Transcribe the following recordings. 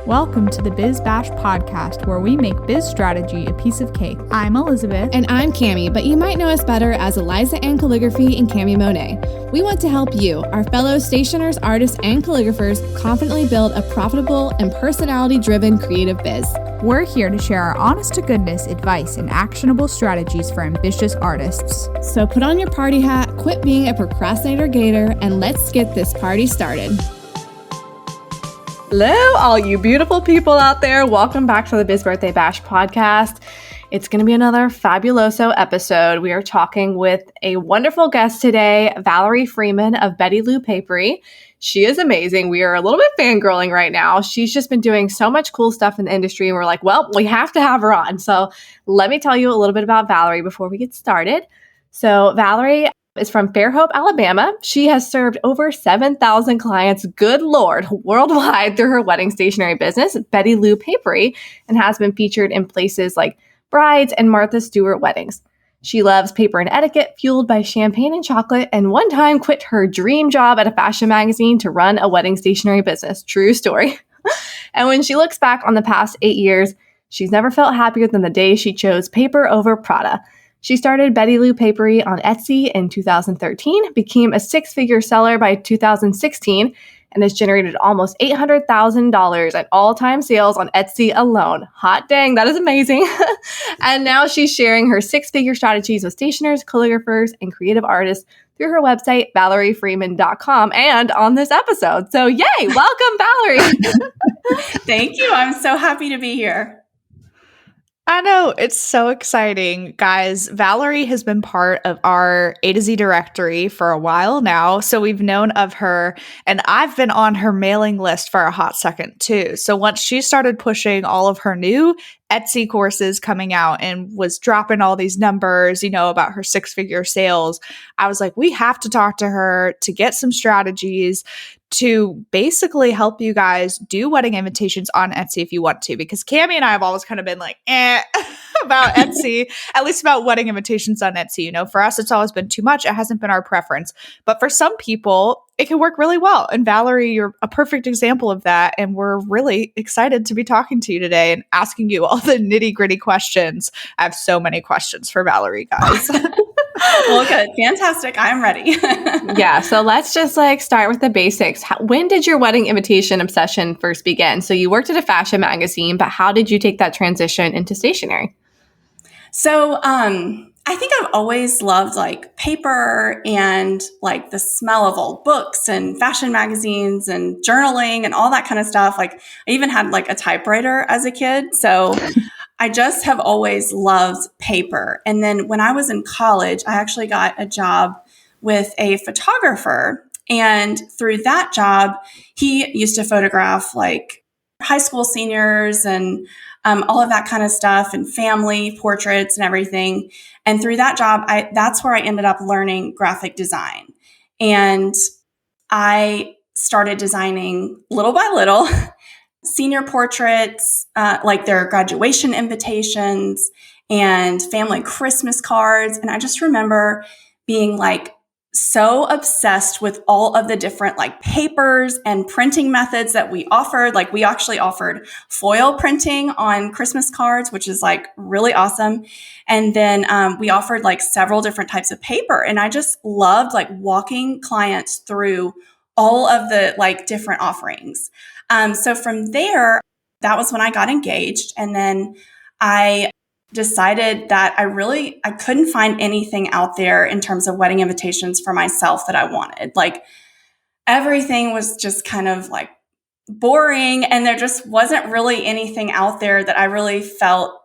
Welcome to the Biz Bash podcast, where we make biz strategy a piece of cake. I'm Elizabeth. And I'm Cami, but you might know us better as Eliza Ann Calligraphy and Cami Monet. We want to help you, our fellow stationers, artists, and calligraphers, confidently build a profitable and personality-driven creative biz. We're here to share our honest-to-goodness advice and actionable strategies for ambitious artists. So put on your party hat, quit being a procrastinator gator, and let's get this party started. Hello, all you beautiful people out there. Welcome back to the Biz Birthday Bash podcast. It's going to be another fabuloso episode. We are talking with a wonderful guest today, Valerie Freeman of Betty Lou Paperie. She is amazing. We are a little bit fangirling right now. She's just been doing so much cool stuff in the industry, and we're like, well, we have to have her on. So let me tell you a little bit about Valerie before we get started. So Valerie is from Fairhope, Alabama. She has served over 7,000 clients, good Lord, worldwide through her wedding stationery business, Betty Lou Paperie, and has been featured in places like Brides and Martha Stewart weddings. She loves paper and etiquette, fueled by champagne and chocolate, and one time quit her dream job at a fashion magazine to run a wedding stationery business. True story. And when she looks back on the past 8 years, she's never felt happier than the day she chose paper over Prada. She started Betty Lou Paperie on Etsy in 2013, became a six-figure seller by 2016, and has generated almost $800,000 at all-time sales on Etsy alone. Hot dang, that is amazing. And now she's sharing her six-figure strategies with stationers, calligraphers, and creative artists through her website, ValerieFreeman.com, and on this episode. So yay, welcome, Valerie. Thank you. I'm so happy to be here. I know, it's so exciting. Guys, Valerie has been part of our A to Z directory for a while now, so we've known of her, and I've been on her mailing list for a hot second too. So once she started pushing all of her new Etsy courses coming out and was dropping all these numbers, about her six-figure sales, I was like, we have to talk to her to get some strategies to basically help you guys do wedding invitations on Etsy if you want to, because Cami and I have always kind of been like, about Etsy, at least about wedding invitations on Etsy. For us, it's always been too much. It hasn't been our preference. But for some people, it can work really well. And Valerie, you're a perfect example of that. And we're really excited to be talking to you today and asking you all the nitty-gritty questions. I have so many questions for Valerie, guys. Well, good. Fantastic. I'm ready. Yeah. So let's just start with the basics. When did your wedding invitation obsession first begin? So you worked at a fashion magazine, but how did you take that transition into stationery? So, I think I've always loved paper and the smell of old books and fashion magazines and journaling and all that kind of stuff. I even had a typewriter as a kid. So I just have always loved paper. And then when I was in college, I actually got a job with a photographer. And through that job, he used to photograph high school seniors and all of that kind of stuff and family portraits and everything. And through that job, that's where I ended up learning graphic design. And I started designing little by little senior portraits, their graduation invitations and family Christmas cards. And I just remember being so obsessed with all of the different papers and printing methods that we offered. We actually offered foil printing on Christmas cards, which is really awesome. And then we offered several different types of paper. And I just loved walking clients through all of the different offerings. So from there, that was when I got engaged. And then I decided that I couldn't find anything out there in terms of wedding invitations for myself that I wanted. Everything was just kind of boring, and there just wasn't really anything out there that I really felt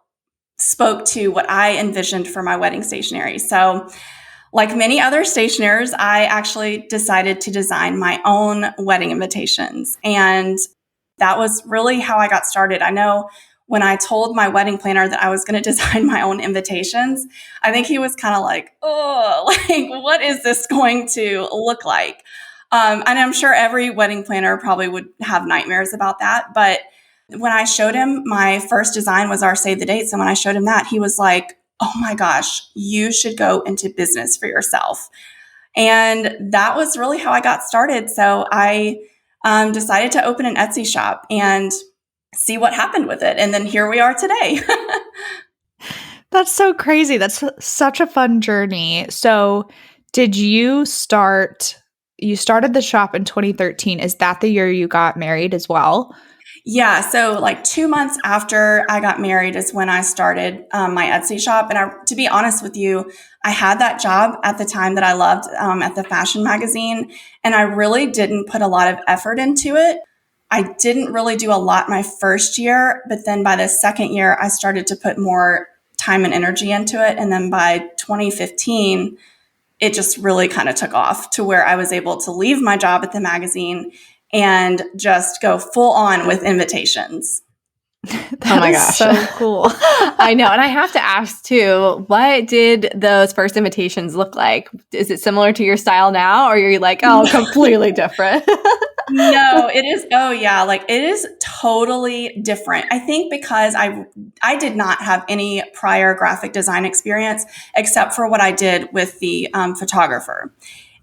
spoke to what I envisioned for my wedding stationery. So like many other stationers, I actually decided to design my own wedding invitations. And that was really how I got started. I know when I told my wedding planner that I was going to design my own invitations, I think he was kind of what is this going to look like? And I'm sure every wedding planner probably would have nightmares about that. But when I showed him, my first design was our save the dates. And when I showed him that, he was like, oh my gosh, you should go into business for yourself. And that was really how I got started. So I decided to open an Etsy shop. And see what happened with it. And then here we are today. That's so crazy. That's such a fun journey. So, did you started the shop in 2013. Is that the year you got married as well? Yeah. So like 2 months after I got married is when I started my Etsy shop. And to be honest with you, I had that job at the time that I loved at the fashion magazine. And I really didn't put a lot of effort into it. I didn't really do a lot my first year, but then by the second year, I started to put more time and energy into it. And then by 2015, it just really kind of took off to where I was able to leave my job at the magazine and just go full on with invitations. Oh my gosh. So cool. I know. And I have to ask too, what did those first invitations look like? Is it similar to your style now, or are you like, oh, completely different? No, it is. Oh yeah. Like it is totally different. I think because I did not have any prior graphic design experience except for what I did with the photographer.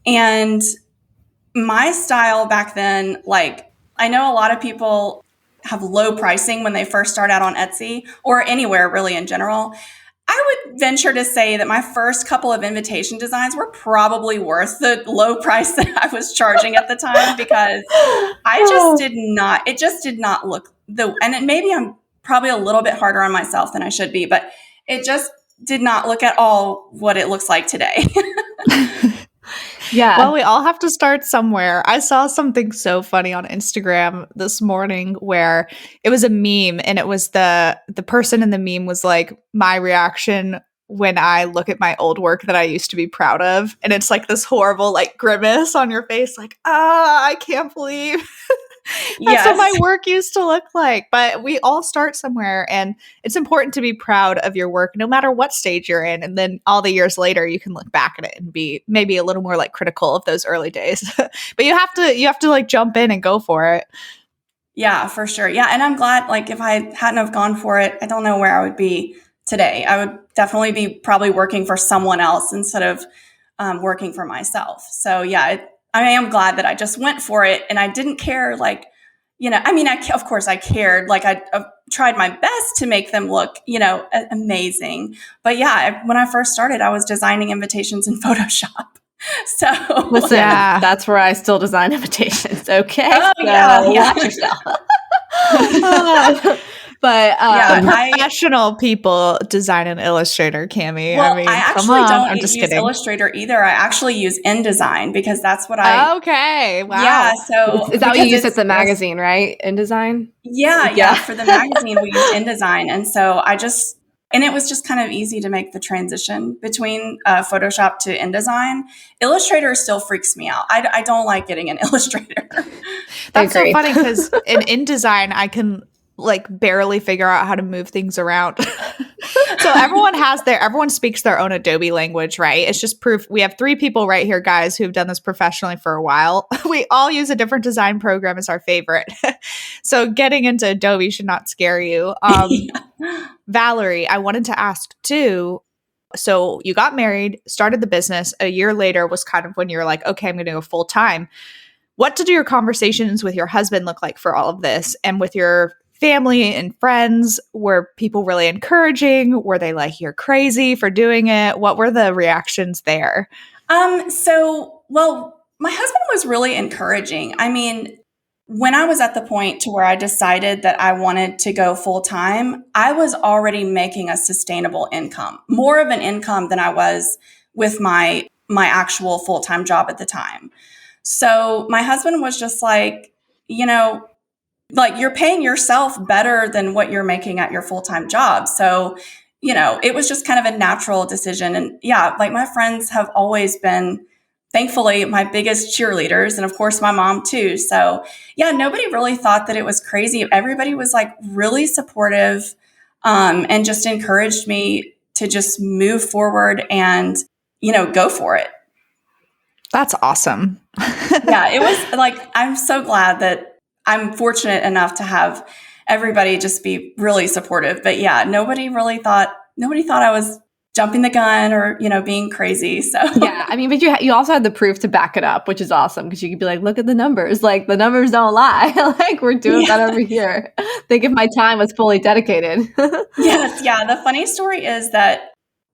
And my style back then, like I know a lot of people have low pricing when they first start out on Etsy or anywhere really in general. I would venture to say that my first couple of invitation designs were probably worth the low price that I was charging at the time, because it just did not look and maybe I'm probably a little bit harder on myself than I should be, but it just did not look at all what it looks like today. Yeah. Well, we all have to start somewhere. I saw something so funny on Instagram this morning where it was a meme, and it was the person in the meme was like, my reaction when I look at my old work that I used to be proud of. And it's like this horrible like grimace on your face, like, I can't believe that's what my work used to look like. But we all start somewhere, and it's important to be proud of your work no matter what stage you're in. And then all the years later, you can look back at it and be maybe a little more like critical of those early days. But you have to like jump in and go for it. Yeah, for sure. Yeah. And I'm glad, like, if I hadn't have gone for it, I don't know where I would be today. I would definitely be probably working for someone else instead of working for myself. So yeah, I am glad that I just went for it, and I didn't care. Like, I mean, of course I cared. Like I tried my best to make them look, amazing. But yeah, when I first started, I was designing invitations in Photoshop. So listen, that's where I still design invitations. Okay. Oh, so yeah. watch yourself. But professional people design in Illustrator, Cami. Well, I mean, I actually don't use Illustrator either. I actually use InDesign because that's what I. Okay. Wow. Yeah. So is that what you use at the magazine, right? InDesign. Yeah. For the magazine, we use InDesign, and so it was just kind of easy to make the transition between Photoshop to InDesign. Illustrator still freaks me out. I don't like getting an Illustrator. That's so funny because in InDesign, I can like barely figure out how to move things around. So everyone speaks their own Adobe language, right? It's just proof. We have 3 people right here, guys, who've done this professionally for a while. We all use a different design program as our favorite. So getting into Adobe should not scare you. Valerie, I wanted to ask too. So you got married, started the business. A year later was kind of when you were like, okay, I'm going to go full time. What did your conversations with your husband look like for all of this? And with your family and friends, were people really encouraging? Were they like, you're crazy for doing it? What were the reactions there? Well, my husband was really encouraging. I mean, when I was at the point to where I decided that I wanted to go full time, I was already making a sustainable income, more of an income than I was with my actual full time job at the time. So my husband was just like, like you're paying yourself better than what you're making at your full-time job. So, it was just kind of a natural decision. And yeah, like my friends have always been, thankfully, my biggest cheerleaders. And of course, my mom too. So yeah, nobody really thought that it was crazy. Everybody was like really supportive and just encouraged me to just move forward and, go for it. That's awesome. Yeah, it was like, I'm so glad that I'm fortunate enough to have everybody just be really supportive. But yeah, nobody thought I was jumping the gun or, being crazy. So yeah, I mean, but you also had the proof to back it up, which is awesome because you could be like, look at the numbers. Like the numbers don't lie. Like we're doing that over here. Think if my time was fully dedicated. Yes. Yeah. The funny story is that,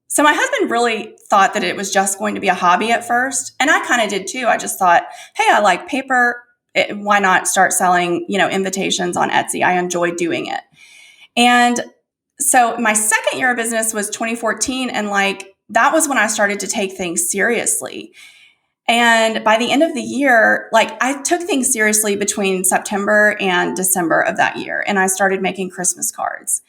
so my husband really thought that it was just going to be a hobby at first. And I kind of did too. I just thought, hey, I like paper. Why not start selling, invitations on Etsy? I enjoy doing it. And so my second year of business was 2014. And that was when I started to take things seriously. And by the end of the year, I took things seriously between September and December of that year. And I started making Christmas cards.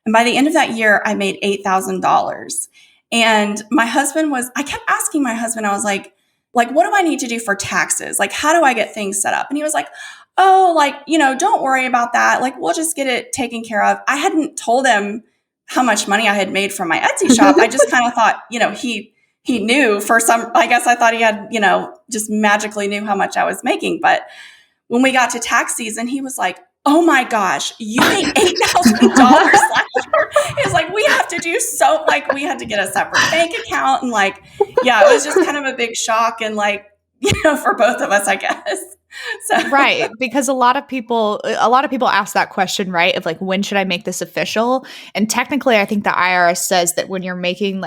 And by the end of that year, I made $8,000. And I kept asking my husband, I was like, what do I need to do for taxes? How do I get things set up? And he was like, oh, don't worry about that. We'll just get it taken care of. I hadn't told him how much money I had made from my Etsy shop. I just kind of thought, he knew I guess I thought he had, just magically knew how much I was making. But when we got to tax season, he was like, oh my gosh, you made $8,000 last year. He was like, we have to do we had to get a separate bank account. And it was just kind of a big shock. And for both of us, I guess. So. Right. Because a lot of people ask that question, right? Of when should I make this official? And technically, I think the IRS says that when you're making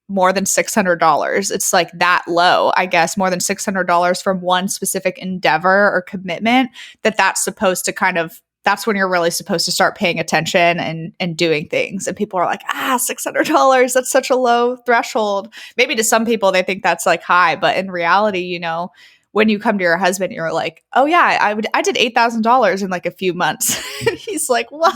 more than $600, it's that low, I guess, more than $600 from one specific endeavor or commitment, that's supposed to that's when you're really supposed to start paying attention and doing things. And people are like, $600, that's such a low threshold. Maybe to some people, they think that's high, but in reality, when you come to your husband, you're like, oh yeah, I did $8,000 in a few months. He's like, what?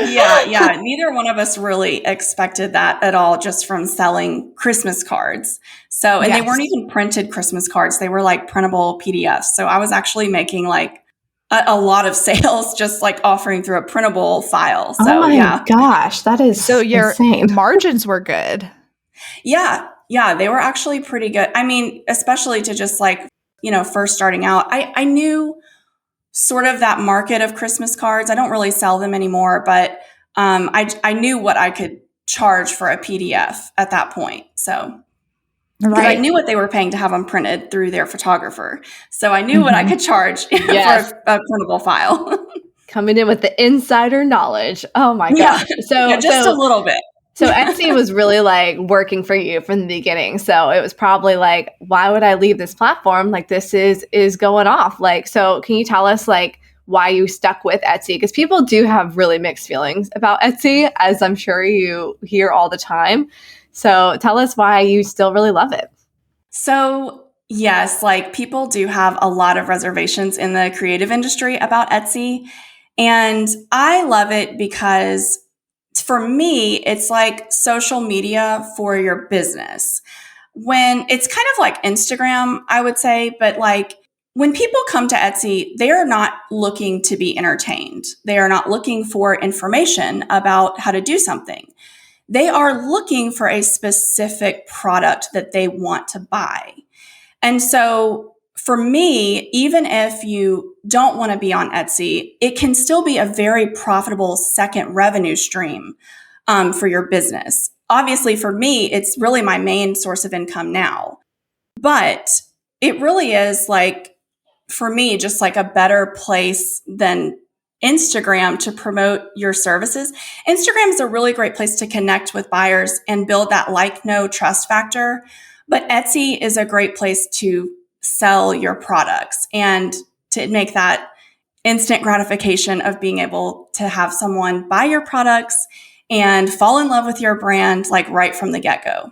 Yeah. Neither one of us really expected that at all, just from selling Christmas cards. So, and They weren't even printed Christmas cards. They were printable PDFs. So I was actually making a lot of sales, just offering through a printable file. So, oh my gosh, that is so your insane. Margins were good. Yeah, they were actually pretty good. I mean, especially to just first starting out. I knew sort of that market of Christmas cards. I don't really sell them anymore, but I knew what I could charge for a PDF at that point. So right. I knew what they were paying to have them printed through their photographer. So I knew what I could charge for a printable file. Coming in with the insider knowledge. Oh my gosh. So just a little bit. So Etsy was really working for you from the beginning. So it was probably why would I leave this platform? This is going off. So can you tell us why you stuck with Etsy? Because people do have really mixed feelings about Etsy, as I'm sure you hear all the time. So tell us why you still really love it. So yes, people do have a lot of reservations in the creative industry about Etsy. And I love it because for me, it's social media for your business. When it's kind of like Instagram, I would say, but when people come to Etsy, they are not looking to be entertained. They are not looking for information about how to do something. They are looking for a specific product that they want to buy. And so for me, even if you don't want to be on Etsy, it can still be a very profitable second revenue stream for your business. Obviously, for me, it's really my main source of income now. But it really is for me, just a better place than Instagram to promote your services. Instagram is a really great place to connect with buyers and build that know, trust factor. But Etsy is a great place to sell your products and to make that instant gratification of being able to have someone buy your products and fall in love with your brand right from the get-go.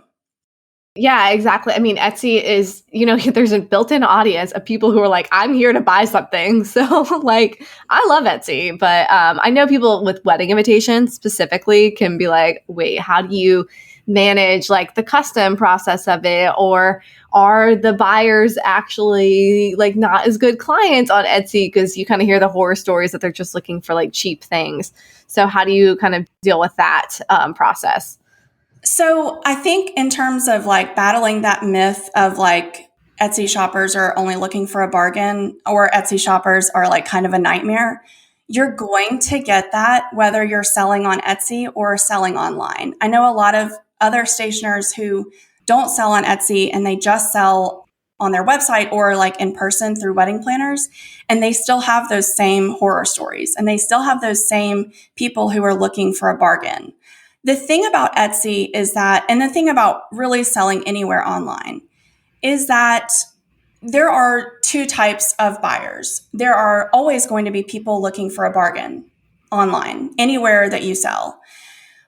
Yeah, exactly. I mean, Etsy is, there's a built-in audience of people who are I'm here to buy something. So I love Etsy, but I know people with wedding invitations specifically can be wait, how do you manage the custom process of it? Or are the buyers actually not as good clients on Etsy? Because you kind of hear the horror stories that they're just looking for cheap things. So how do you kind of deal with that process? So I think in terms of battling that myth of Etsy shoppers are only looking for a bargain or Etsy shoppers are kind of a nightmare, you're going to get that whether you're selling on Etsy or selling online. I know a lot of other stationers who don't sell on Etsy and they just sell on their website or like in person through wedding planners. And they still have those same horror stories and they still have those same people who are looking for a bargain. The thing about Etsy is that, and the thing about really selling anywhere online is that there are two types of buyers. There are always going to be people looking for a bargain online, anywhere that you sell.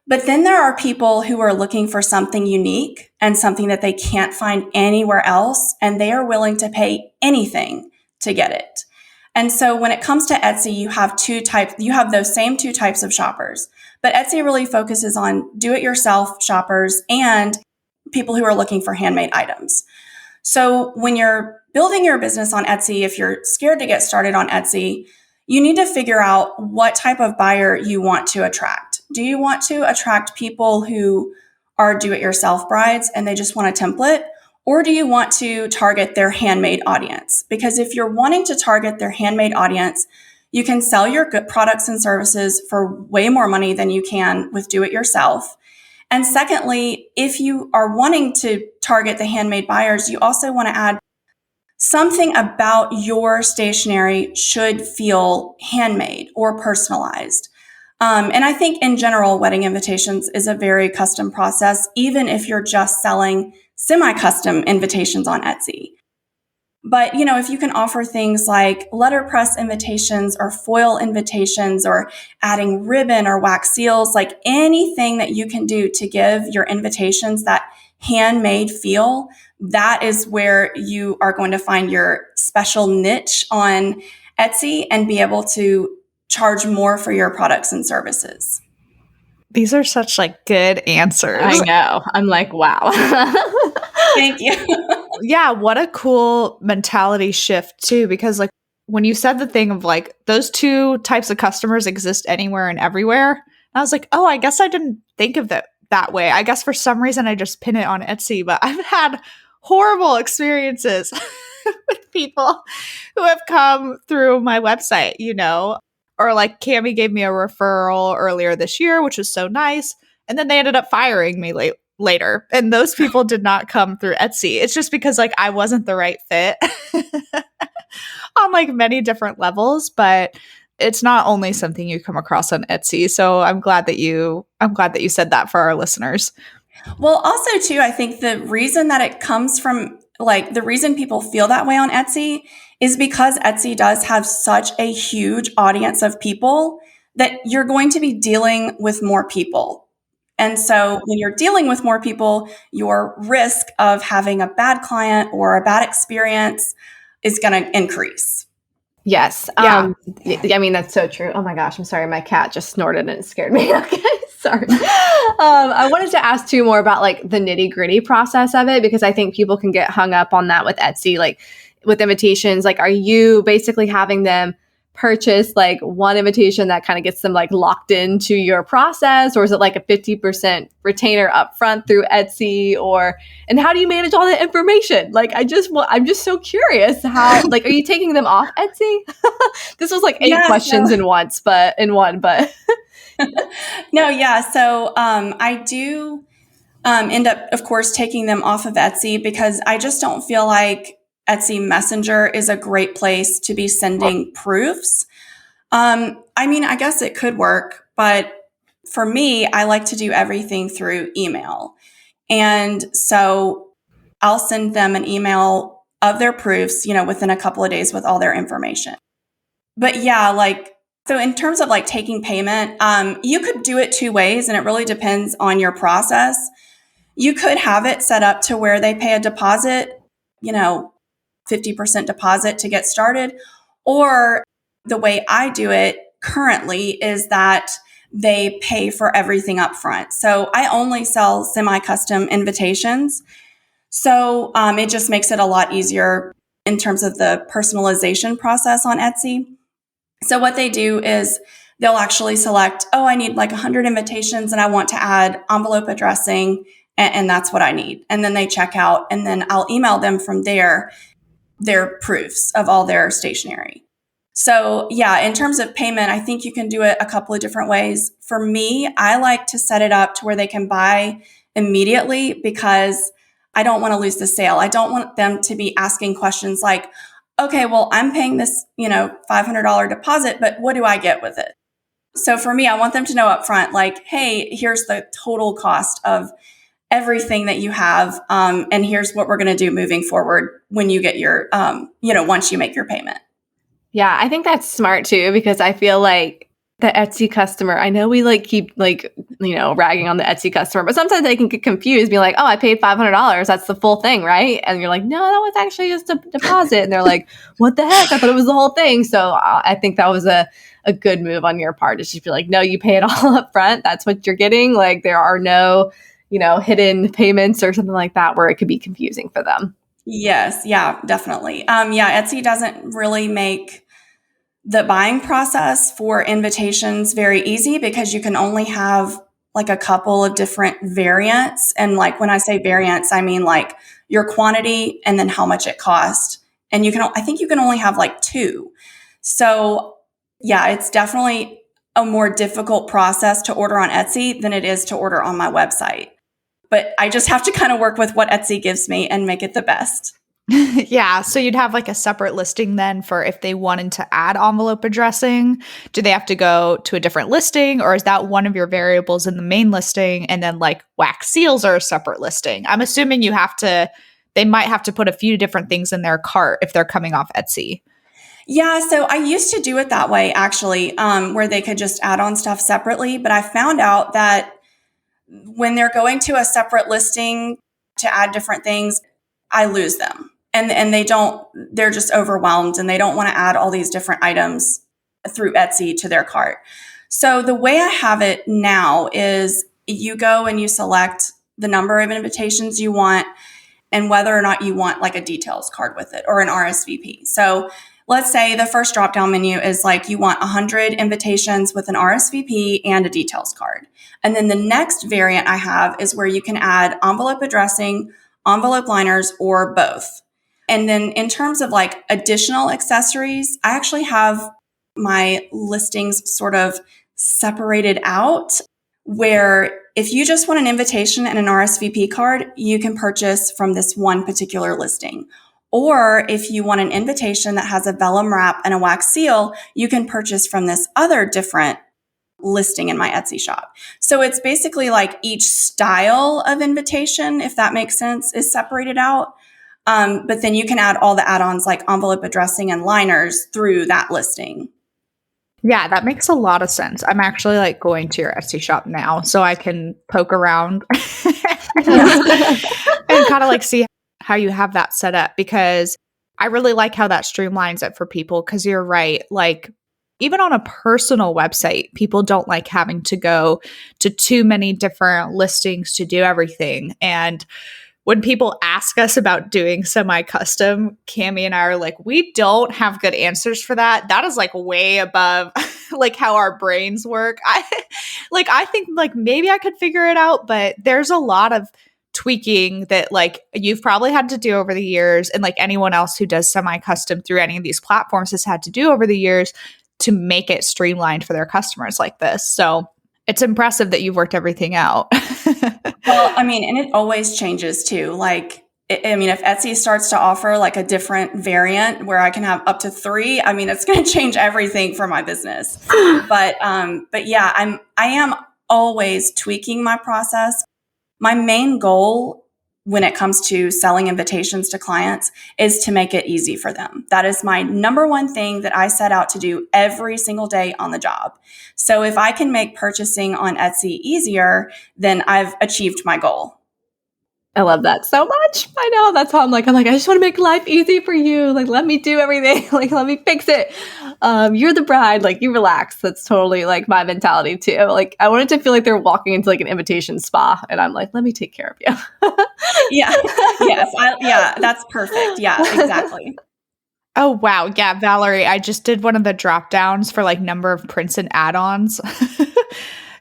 But then there are people who are looking for something unique and something that they can't find anywhere else, and they are willing to pay anything to get it. And so when it comes to Etsy, you have those same two types of shoppers. But Etsy really focuses on do-it-yourself shoppers and people who are looking for handmade items. So when you're building your business on Etsy, if you're scared to get started on Etsy, you need to figure out what type of buyer you want to attract. Do you want to attract people who are do-it-yourself brides and they just want a template? Or do you want to target their handmade audience? Because if you're wanting to target their handmade audience, you can sell your good products and services for way more money than you can with do-it-yourself. And secondly, if you are wanting to target the handmade buyers, you also want to add something about your stationery should feel handmade or personalized. And I think in general, wedding invitations is a very custom process, even if you're just selling semi-custom invitations on Etsy. But, if you can offer things like letterpress invitations or foil invitations or adding ribbon or wax seals, like anything that you can do to give your invitations that handmade feel, that is where you are going to find your special niche on Etsy and be able to charge more for your products and services. These are such good answers. I know. I'm like, wow. Thank you. Yeah, what a cool mentality shift too, because when you said the thing of those two types of customers exist anywhere and everywhere, I was like, oh, I guess I didn't think of that way. I guess for some reason I just pin it on Etsy, but I've had horrible experiences with people who have come through my website, or Cami gave me a referral earlier this year, which was so nice. And then they ended up firing me later. And those people did not come through Etsy. It's just because I wasn't the right fit on many different levels, but it's not only something you come across on Etsy. So I'm glad that you said that for our listeners. Well, also too, I think the reason that it comes from the reason people feel that way on Etsy is because Etsy does have such a huge audience of people that you're going to be dealing with more people. And so when you're dealing with more people, your risk of having a bad client or a bad experience is going to increase. Yes. Yeah. I mean, that's so true. Oh my gosh. I'm sorry. My cat just snorted and it scared me. Okay. Sorry. I wanted to ask too more about the nitty gritty process of it, because I think people can get hung up on that with Etsy, with invitations. Are you basically having them purchase one invitation that kind of gets them locked into your process, or is it a 50% retainer upfront through Etsy, and how do you manage all that information? I'm just so curious how, are you taking them off Etsy? This was 8 questions in one, but No, yeah. So I do end up, of course, taking them off of Etsy because I just don't feel like Etsy Messenger is a great place to be sending proofs. I mean, I guess it could work, but for me, I like to do everything through email. And so I'll send them an email of their proofs, within a couple of days with all their information. But yeah, so in terms of taking payment, you could do it 2 ways, and it really depends on your process. You could have it set up to where they pay a deposit, 50% deposit to get started. Or the way I do it currently is that they pay for everything up front. So I only sell semi-custom invitations. So it just makes it a lot easier in terms of the personalization process on Etsy. So what they do is they'll actually select, I need 100 invitations and I want to add envelope addressing, and that's what I need. And then they check out, and then I'll email them from there their proofs of all their stationery. So yeah, in terms of payment, I think you can do it a couple of different ways. For me, I like to set it up to where they can buy immediately because I don't want to lose the sale. I don't want them to be asking questions like, okay, well, I'm paying this, $500 deposit, but what do I get with it? So for me, I want them to know up front, like, hey, here's the total cost of everything that you have. And here's what we're going to do moving forward when you get your, once you make your payment. Yeah, I think that's smart too, because I feel like the Etsy customer, I know we keep ragging on the Etsy customer, but sometimes they can get confused, be like, oh, I paid $500. That's the full thing, right? And you're like, no, that was actually just a deposit. And they're like, what the heck? I thought it was the whole thing. So I think that was a good move on your part, to just be like, no, you pay it all up front. That's what you're getting. Like, there are no, hidden payments or something like that where it could be confusing for them. Yes. Yeah, definitely. Etsy doesn't really make the buying process for invitations very easy because you can only have a couple of different variants. And when I say variants, I mean your quantity and then how much it cost. And I think you can only have 2. So yeah, it's definitely a more difficult process to order on Etsy than it is to order on my website. But I just have to kind of work with what Etsy gives me and make it the best. Yeah. So you'd have a separate listing then for if they wanted to add envelope addressing. Do they have to go to a different listing, or is that one of your variables in the main listing? And then wax seals are a separate listing. I'm assuming they might have to put a few different things in their cart if they're coming off Etsy. Yeah. So I used to do it that way, actually, where they could just add on stuff separately. But I found out that when they're going to a separate listing to add different things, I lose them. And they're just overwhelmed and they don't want to add all these different items through Etsy to their cart. So the way I have it now is you go and you select the number of invitations you want and whether or not you want a details card with it or an RSVP. So let's say the first drop-down menu is you want 100 invitations with an RSVP and a details card. And then the next variant I have is where you can add envelope addressing, envelope liners, or both. And then in terms of additional accessories, I actually have my listings sort of separated out, where if you just want an invitation and an RSVP card, you can purchase from this one particular listing. Or if you want an invitation that has a vellum wrap and a wax seal, you can purchase from this other different listing in my Etsy shop. So it's basically each style of invitation, if that makes sense, is separated out. But then you can add all the add-ons like envelope addressing and liners through that listing. Yeah, that makes a lot of sense. I'm actually going to your Etsy shop now so I can poke around and kind of see how you have that set up, because I really like how that streamlines it for people, because you're right. Even on a personal website, people don't like having to go to too many different listings to do everything. And when people ask us about doing semi-custom, Cami and I are we don't have good answers for that. That is way above how our brains work. I think maybe I could figure it out, but there's a lot of tweaking that you've probably had to do over the years, and anyone else who does semi-custom through any of these platforms has had to do over the years to make it streamlined for their customers like this. So it's impressive that you've worked everything out. Well, and it always changes too. If Etsy starts to offer a different variant where I can have up to 3, it's going to change everything for my business. But yeah, I am always tweaking my process. My main goal when it comes to selling invitations to clients is to make it easy for them. That is my number one thing that I set out to do every single day on the job. So if I can make purchasing on Etsy easier, then I've achieved my goal. I love that so much. I know. That's how I'm I just want to make life easy for you. Let me do everything. Let me fix it. You're the bride. You relax. That's totally my mentality too. I want it to feel like they're walking into an invitation spa, and I'm let me take care of you. Yeah. Yes. Yeah. That's perfect. Yeah, exactly. Oh, wow. Yeah, Valerie, I just did one of the drop downs for number of prints and add-ons.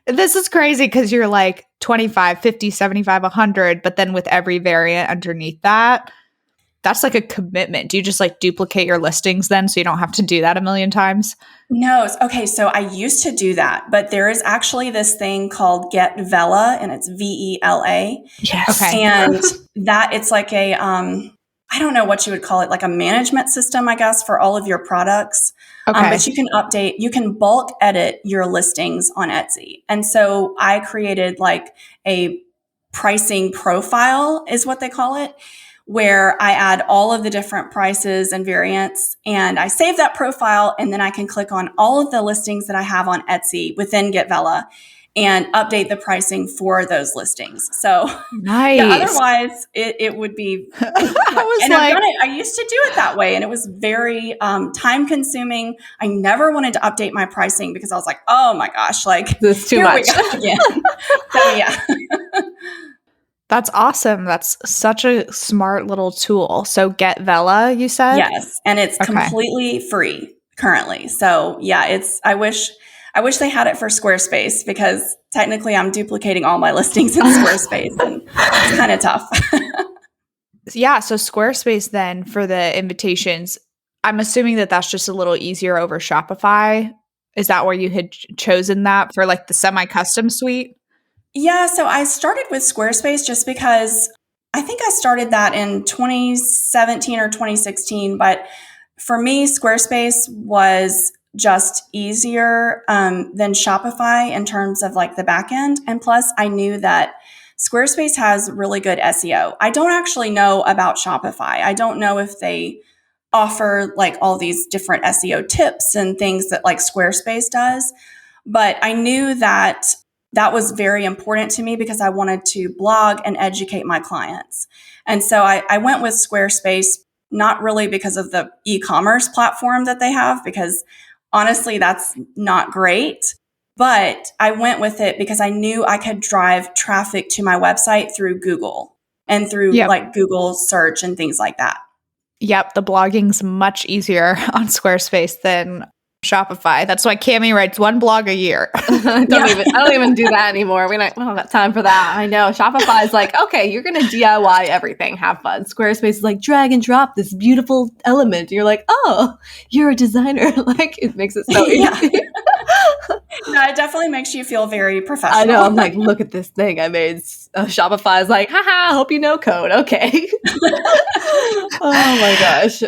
This is crazy because you're 25, 50, 75, 100, but then with every variant underneath that. that's like a commitment. Do you just like duplicate your listings then so you don't have to do that a million times? No. Okay. So I used to do that, but there is actually this thing called Get Vela, and it's VELA. Yes. Okay. And that it's like a, I don't know what you would call it, like a management system, I guess, for all of your products. Okay. But you can bulk edit your listings on Etsy. And so I created like a pricing profile is what they call it, where I add all of the different prices and variants, and I save that profile, and then I can click on all of the listings that I have on Etsy within GetVela and update the pricing for those listings. So nice. yeah, otherwise it would be, I used to do it that way, and it was very time consuming. I never wanted to update my pricing because I was like, oh my gosh, like this is too much. Again. So yeah. That's awesome. That's such a smart little tool. So Get Vela, you said? Yes. And it's completely free currently. So yeah, I wish they had it for Squarespace, because technically I'm duplicating all my listings in Squarespace and it's kind of tough. Yeah. So Squarespace then for the invitations, I'm assuming that that's just a little easier over Shopify. Is that where you had chosen that for like the semi-custom suite? Yeah, so I started with Squarespace just because I think I started that in 2017 or 2016. But for me, Squarespace was just easier than Shopify in terms of like the back end. And plus, I knew that Squarespace has really good SEO. I don't actually know about Shopify. I don't know if they offer like all these different SEO tips and things that like Squarespace does. But I knew that was very important to me because I wanted to blog and educate my clients. And so I went with Squarespace, not really because of the e-commerce platform that they have, because honestly, that's not great. But I went with it because I knew I could drive traffic to my website through Google and through like Google search and things like that. Yep. The blogging's much easier on Squarespace than Shopify. That's why Cami writes one blog a year. I don't even do that anymore. We don't have time for that. I know. Shopify is like, okay, you're going to DIY everything. Have fun. Squarespace is like, drag and drop this beautiful element. You're like, oh, you're a designer. Like, it makes it so easy. No, it definitely makes you feel very professional. I know. I'm like, look at this thing I made. Shopify is like, haha, hope you know code. Okay. Oh my gosh.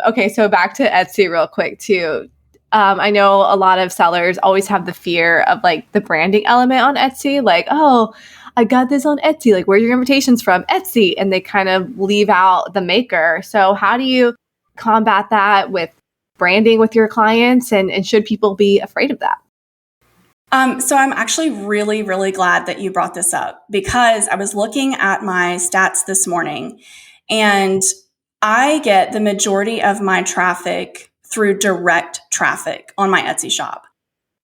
Okay, so back to Etsy real quick too. I know a lot of sellers always have the fear of like the branding element on Etsy. Like, oh, I got this on Etsy. Like, where are your invitations from? Etsy. And they kind of leave out the maker. So how do you combat that with branding with your clients? And should people be afraid of that? So I'm actually really, really glad that you brought this up, because I was looking at my stats this morning, and I get the majority of my traffic through direct traffic on my Etsy shop.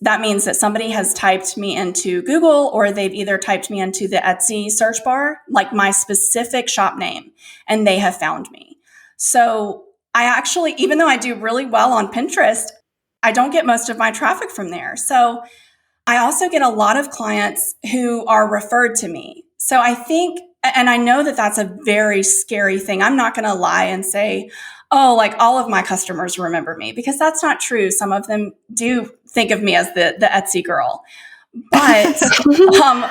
That means that somebody has typed me into Google, or they've either typed me into the Etsy search bar, like my specific shop name, and they have found me. So I actually, even though I do really well on Pinterest, I don't get most of my traffic from there. So I also get a lot of clients who are referred to me. So I think, and I know that that's a very scary thing. I'm not going to lie and say, oh, like all of my customers remember me, because that's not true. Some of them do think of me as the Etsy girl. But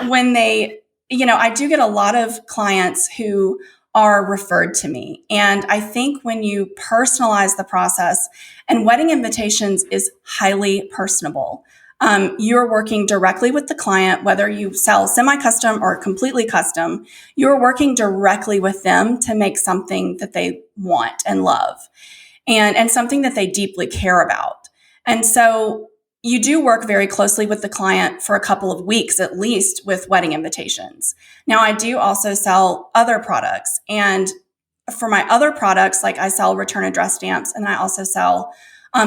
when they, I do get a lot of clients who are referred to me. And I think when you personalize the process, and wedding invitations is highly personable. You're working directly with the client, whether you sell semi-custom or completely custom, you're working directly with them to make something that they want and love, and something that they deeply care about. And so you do work very closely with the client for a couple of weeks, at least, with wedding invitations. Now, I do also sell other products. And for my other products, like I sell return address stamps, and I also sell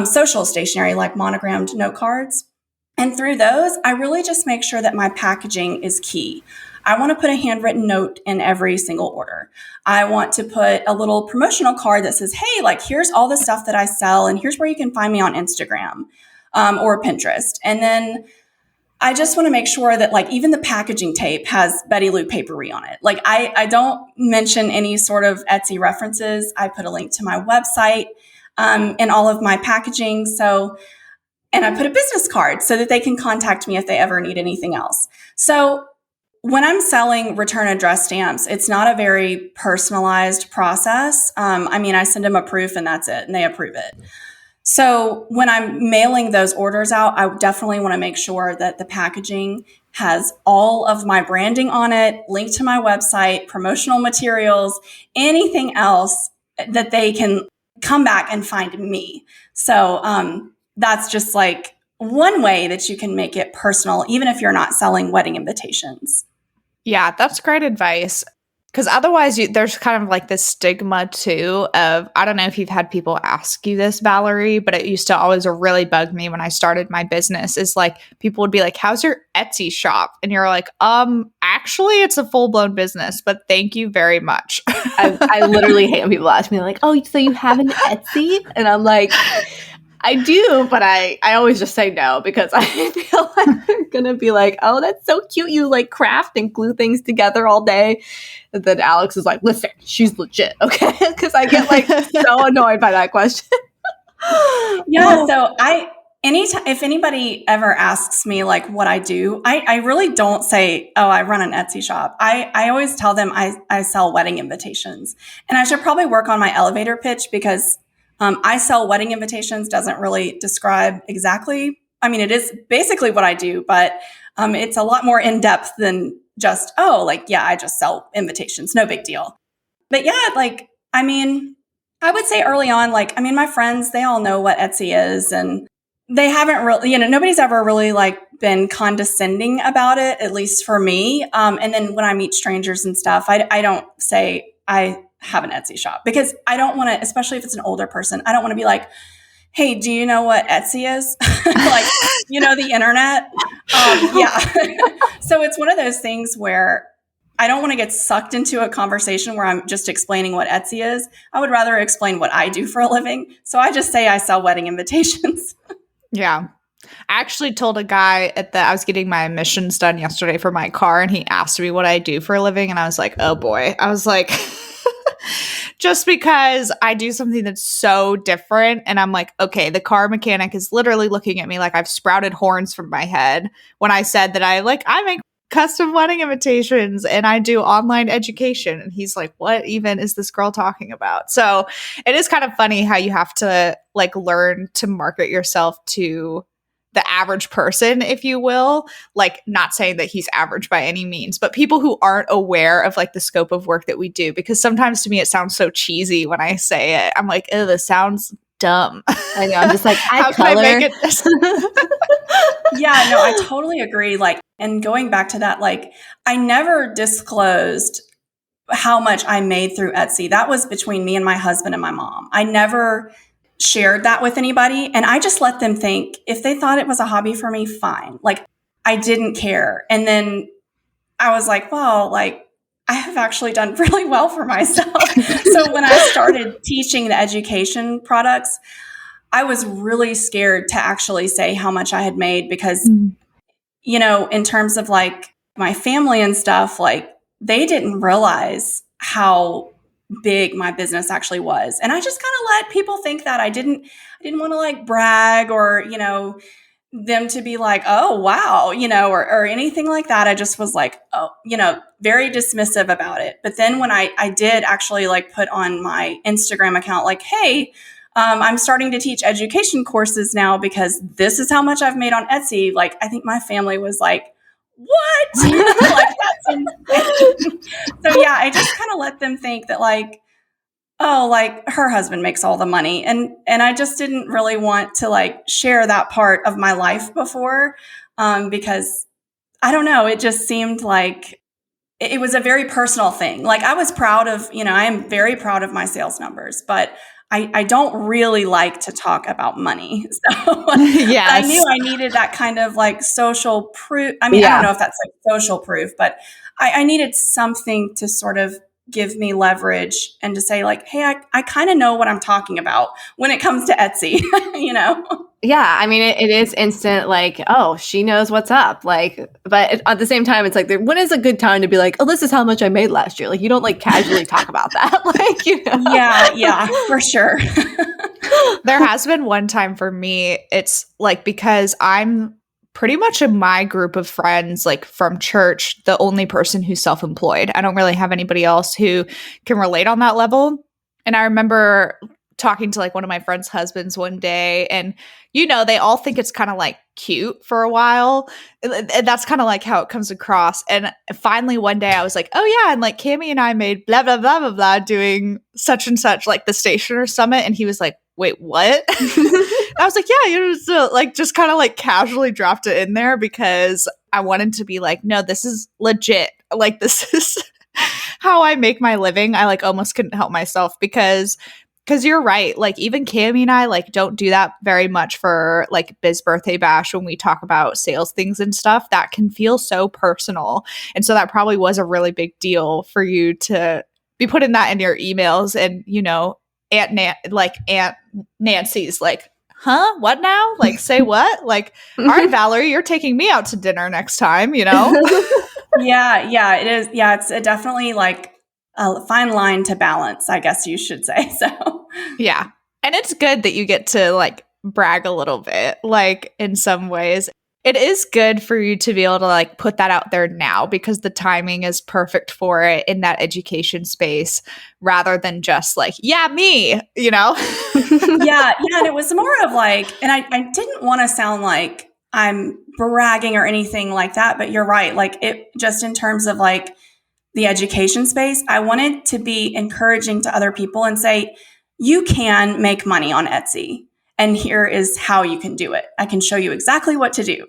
social stationery like monogrammed note cards. And through those, I really just make sure that my packaging is key. I want to put a handwritten note in every single order. I want to put a little promotional card that says, hey, like, here's all the stuff that I sell, and here's where you can find me on Instagram or Pinterest. And then I just want to make sure that like even the packaging tape has Betty Lou Paperie on it. Like I don't mention any sort of Etsy references. I put a link to my website in all of my packaging. So, and I put a business card so that they can contact me if they ever need anything else. So when I'm selling return address stamps, it's not a very personalized process. I mean, I send them a proof and that's it, and they approve it. So when I'm mailing those orders out, I definitely want to make sure that the packaging has all of my branding on it, link to my website, promotional materials, anything else that they can come back and find me. So that's just like one way that you can make it personal, even if you're not selling wedding invitations. Yeah, that's great advice. Because otherwise, there's kind of like this stigma too of, I don't know if you've had people ask you this, Valerie, but it used to always really bug me when I started my business is like, people would be like, how's your Etsy shop? And you're like, actually it's a full-blown business, but thank you very much. I literally hate when people ask me like, oh, so you have an Etsy? And I'm like, I do, but I always just say no because I feel like they're going to be like, oh, that's so cute. You like craft and glue things together all day. And then Alex is like, listen, she's legit. Okay. Because I get like so annoyed by that question. Yeah. So anytime, if anybody ever asks me like what I do, I really don't say, oh, I run an Etsy shop. I always tell them I sell wedding invitations, and I should probably work on my elevator pitch because I sell wedding invitations doesn't really describe exactly. I mean, it is basically what I do, but it's a lot more in depth than just, oh, like, yeah, I just sell invitations. No big deal. But yeah, like, I mean, I would say early on, like, I mean, my friends, they all know what Etsy is, and they haven't really, nobody's ever really like been condescending about it, at least for me. And then when I meet strangers and stuff, I don't say I have an Etsy shop because I don't want to, especially if it's an older person, I don't want to be like, hey, do you know what Etsy is? Like, the internet. Yeah. So it's one of those things where I don't want to get sucked into a conversation where I'm just explaining what Etsy is. I would rather explain what I do for a living. So I just say I sell wedding invitations. Yeah. I actually told a guy I was getting my emissions done yesterday for my car, and he asked me what I do for a living. And I was like, oh boy. I was like, just because I do something that's so different. And I'm like, okay, the car mechanic is literally looking at me like I've sprouted horns from my head when I said that I make custom wedding invitations and I do online education. And he's like, what even is this girl talking about? So it is kind of funny how you have to like learn to market yourself to the average person, if you will, like not saying that he's average by any means, but people who aren't aware of like the scope of work that we do, because sometimes to me it sounds so cheesy when I say it. I'm like, oh, this sounds dumb. I know. I'm just like, how color. can I make it? Yeah, no, I totally agree. Like, and going back to that, like I never disclosed how much I made through Etsy. That was between me and my husband and my mom. I never shared that with anybody. And I just let them think if they thought it was a hobby for me, fine. Like I didn't care. And then I was like, well, like I have actually done really well for myself. So when I started teaching the education products, I was really scared to actually say how much I had made because, in terms of like my family and stuff, like they didn't realize how big my business actually was. And I just kind of let people think that I didn't want to like brag or, them to be like, oh, wow, or anything like that. I just was like, oh, very dismissive about it. But then when I did actually like put on my Instagram account, like, hey, I'm starting to teach education courses now because this is how much I've made on Etsy. Like, I think my family was like, what? Like, that's insane. So yeah, I just kind of let them think that like, oh, like her husband makes all the money. And I just didn't really want to like share that part of my life before because I don't know, it just seemed like it was a very personal thing. Like I was proud of, I am very proud of my sales numbers, but I don't really like to talk about money. So yes. I knew I needed that kind of like social proof. I mean, I don't know if that's like social proof, but I needed something to sort of give me leverage and to say like, hey, I kind of know what I'm talking about when it comes to Etsy, you know? Yeah, I mean, it is instant, like, oh, she knows what's up. Like, but at the same time, it's like, when is a good time to be like, oh, this is how much I made last year? Like, you don't like casually talk about that. Like, you know? Yeah, for sure. There has been one time for me, it's like because I'm pretty much in my group of friends, like from church, the only person who's self-employed. I don't really have anybody else who can relate on that level. And I remember talking to like one of my friends' husbands one day, and they all think it's kind of like cute for a while. And that's kind of like how it comes across. And finally one day I was like, oh yeah, and like Cammie and I made blah blah blah blah blah doing such and such, like the Stationer Summit. And he was like, wait, what? I was like, yeah, like just kind of like casually dropped it in there because I wanted to be like, no, this is legit. Like this is how I make my living. I like almost couldn't help myself because you're right. Like even Cammie and I like don't do that very much for like Biz Birthday Bash when we talk about sales things and stuff. That can feel so personal. And so that probably was a really big deal for you to be putting that in your emails. And, Aunt Nancy's like, huh? What now? Like, say what? Like, all right, Valerie, you're taking me out to dinner next time, Yeah, it is. Yeah, it's definitely like a fine line to balance, I guess you should say. So, yeah. And it's good that you get to like brag a little bit, like in some ways. It is good for you to be able to like put that out there now because the timing is perfect for it in that education space rather than just like, yeah, me, yeah. And it was more of like, and I didn't want to sound like I'm bragging or anything like that, but you're right. Like it just in terms of like the education space, I wanted to be encouraging to other people and say, you can make money on Etsy. And here is how you can do it. I can show you exactly what to do.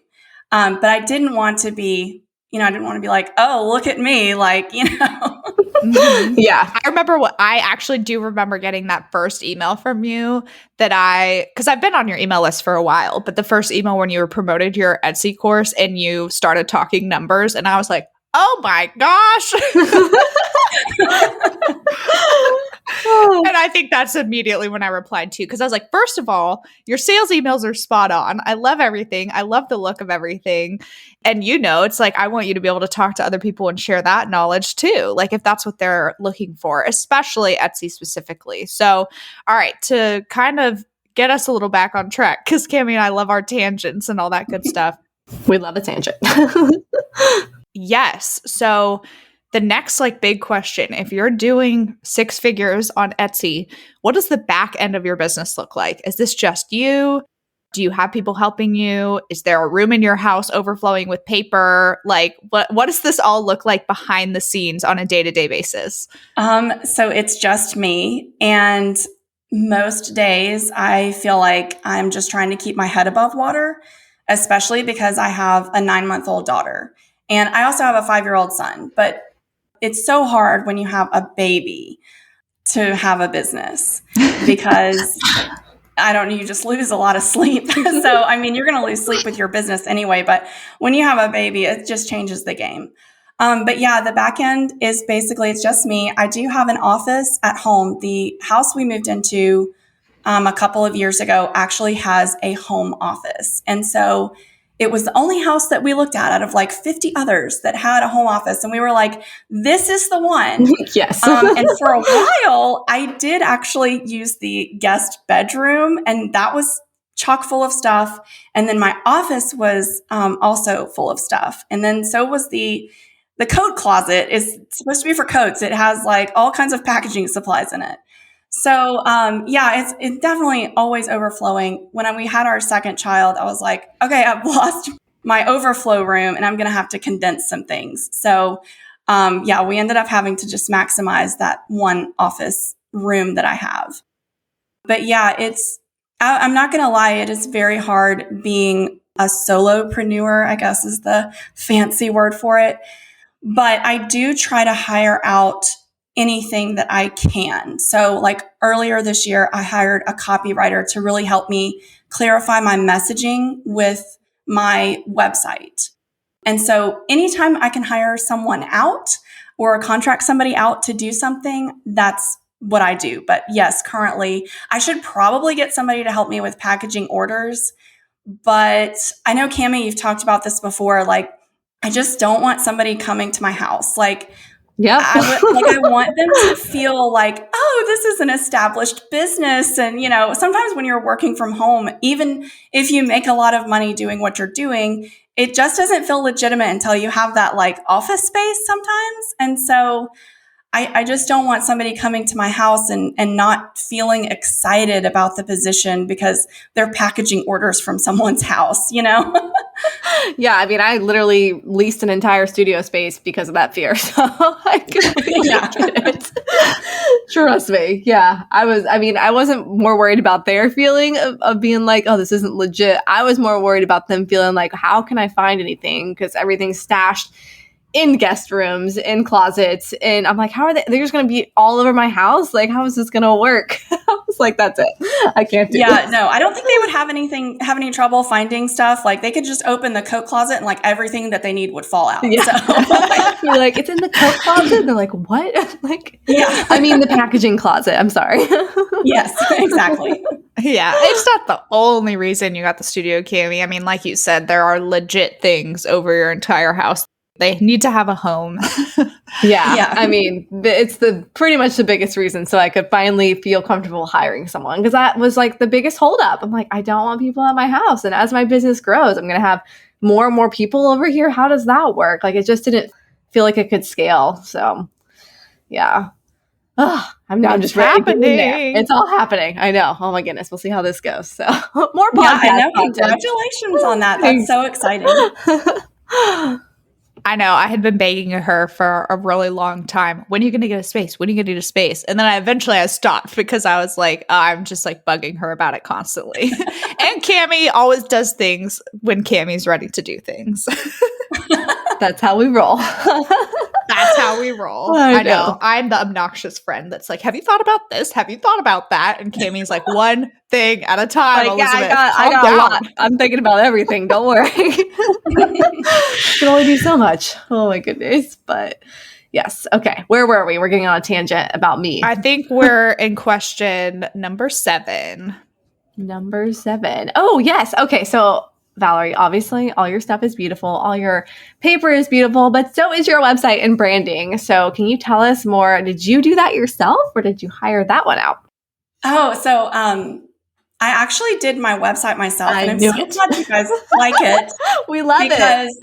But I didn't want to be, I didn't want to be like, oh, look at me. Like, Mm-hmm. Yeah. I remember I actually do remember getting that first email from you because I've been on your email list for a while, but the first email when you were promoted your Etsy course and you started talking numbers and I was like, oh my gosh. And I think that's immediately when I replied to you because I was like, first of all, your sales emails are spot on. I love everything. I love the look of everything. And it's like, I want you to be able to talk to other people and share that knowledge too. Like if that's what they're looking for, especially Etsy specifically. So, all right, to kind of get us a little back on track because Cammie and I love our tangents and all that good stuff. We love a tangent. Yes. So the next like big question, if you're doing 6 figures on Etsy, what does the back end of your business look like? Is this just you? Do you have people helping you? Is there a room in your house overflowing with paper? Like what does this all look like behind the scenes on a day-to-day basis? So it's just me. And most days I feel like I'm just trying to keep my head above water, especially because I have a 9-month-old daughter. And I also have a 5-year-old son, but it's so hard when you have a baby to have a business because you just lose a lot of sleep. So, I mean, you're going to lose sleep with your business anyway, but when you have a baby, it just changes the game. But yeah, the back end is basically, it's just me. I do have an office at home. The house we moved into a couple of years ago actually has a home office. And so it was the only house that we looked at out of like 50 others that had a home office. And we were like, this is the one. Yes. And for a while, I did actually use the guest bedroom and that was chock full of stuff. And then my office was also full of stuff. And then so was the coat closet is supposed to be for coats. It has like all kinds of packaging supplies in it. So, it's definitely always overflowing. When we had our second child, I was like, okay, I've lost my overflow room and I'm going to have to condense some things. So, we ended up having to just maximize that one office room that I have. But yeah, I'm not going to lie. It is very hard being a solopreneur, I guess is the fancy word for it. But I do try to hire out anything that I can. So like earlier this year, I hired a copywriter to really help me clarify my messaging with my website. And so anytime I can hire someone out, or contract somebody out to do something, that's what I do. But yes, currently I should probably get somebody to help me with packaging orders. But I know, Cammie, you've talked about this before. Like, I just don't want somebody coming to my house. Like, I want them to feel like, oh, this is an established business. And, sometimes when you're working from home, even if you make a lot of money doing what you're doing, it just doesn't feel legitimate until you have that like office space sometimes. And so I just don't want somebody coming to my house and not feeling excited about the position because they're packaging orders from someone's house, Yeah, I mean, I literally leased an entire studio space because of that fear. So I completely get it. Trust me. Yeah, I wasn't more worried about their feeling of being like, oh, this isn't legit. I was more worried about them feeling like, how can I find anything? Because everything's stashed in guest rooms, in closets. And I'm like, how are they? They're just going to be all over my house? Like, how is this going to work? I was like, that's it. I can't do this. Yeah, no, I don't think they would have any trouble finding stuff. Like, they could just open the coat closet and like everything that they need would fall out. Yeah. So. You're like, it's in the coat closet? And they're like, what? Like, yeah. I mean, the packaging closet. I'm sorry. Yes, exactly. Yeah, it's not the only reason you got the studio, Cammie. I mean, like you said, there are legit things over your entire house. They need to have a home. Yeah. I mean, it's pretty much the biggest reason. So I could finally feel comfortable hiring someone, because that was like the biggest holdup. I'm like, I don't want people at my house. And as my business grows, I'm going to have more and more people over here. How does that work? Like, it just didn't feel like it could scale. So yeah. I'm just ready to get in there. It's all happening. I know. Oh my goodness. We'll see how this goes. So more podcasts. Yeah, I know. Congratulations on that. That's so exciting. I know. I had been begging her for a really long time. When are you going to get a space? When are you going to get a space? And then I stopped because I was like, I'm just like bugging her about it constantly. And Cammie always does things when Cammie's ready to do things. That's how we roll. That's how we roll. I know. I'm the obnoxious friend that's like, have you thought about this? Have you thought about that? And Cammie's like, one thing at a time, like, Elizabeth. Yeah, I got a lot. I'm thinking about everything. Don't worry. Can only do so much. Oh my goodness. But yes. Okay. Where were we? We're getting on a tangent about me. I think we're in question number 7. Number 7. Oh, yes. Okay. So Valerie, obviously all your stuff is beautiful. All your paper is beautiful, but so is your website and branding. So can you tell us more? Did you do that yourself or did you hire that one out? Oh, so I actually did my website myself. And I'm so glad you guys like it. We love it. Because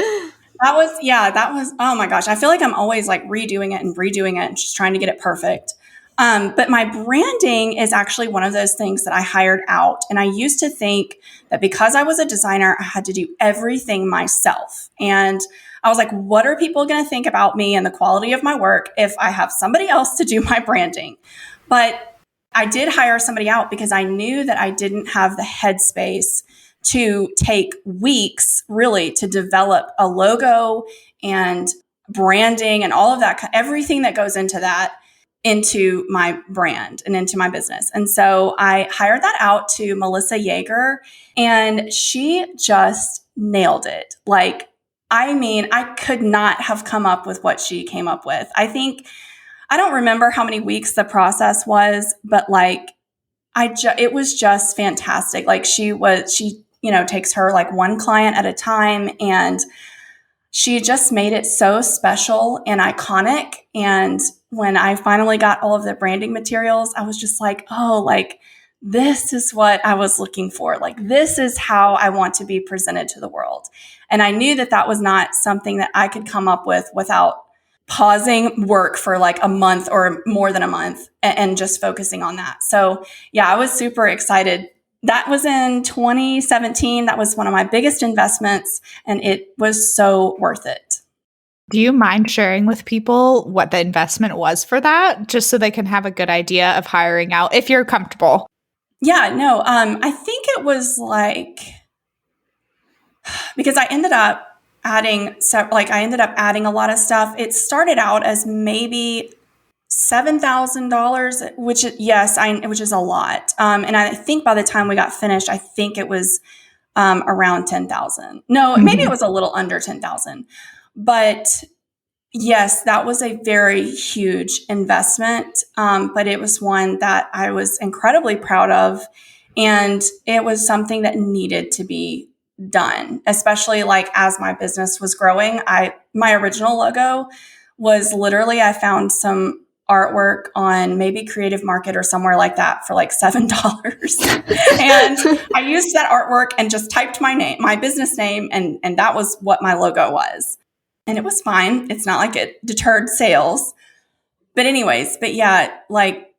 that was, oh my gosh. I feel like I'm always like redoing it and just trying to get it perfect. But my branding is actually one of those things that I hired out. And I used to think that because I was a designer, I had to do everything myself. And I was like, what are people going to think about me and the quality of my work if I have somebody else to do my branding? But I did hire somebody out because I knew that I didn't have the headspace to take weeks really to develop a logo and branding and all of that, everything that goes into that, into my brand and into my business. And so I hired that out to Melissa Yeager, and she just nailed it. Like, I mean, I could not have come up with what she came up with. I don't remember how many weeks the process was, but like, it was just fantastic. Like, she takes her like one client at a time, and she just made it so special and iconic. And when I finally got all of the branding materials, I was just like, oh, like, this is what I was looking for. Like, this is how I want to be presented to the world. And I knew that that was not something that I could come up with without pausing work for like a month or more than a month and just focusing on that. So yeah, I was super excited. That was in 2017. That was one of my biggest investments, and it was so worth it. Do you mind sharing with people what the investment was for that, just so they can have a good idea of hiring out, if you're comfortable? Yeah, no, I think it was like, because I ended up adding a lot of stuff. It started out as maybe $7,000, which is a lot. And I think by the time we got finished, I think it was around 10,000. No, maybe it was a little under 10,000. But Yes, that was a very huge investment, but it was one that I was incredibly proud of. And it was something that needed to be done, especially like as my business was growing. My original logo was literally, I found some artwork on maybe Creative Market or somewhere like that for like $7. And I used that artwork and just typed my name, my business name, and that was what my logo was. And it was fine. It's not like it deterred sales. But anyways, but yeah, like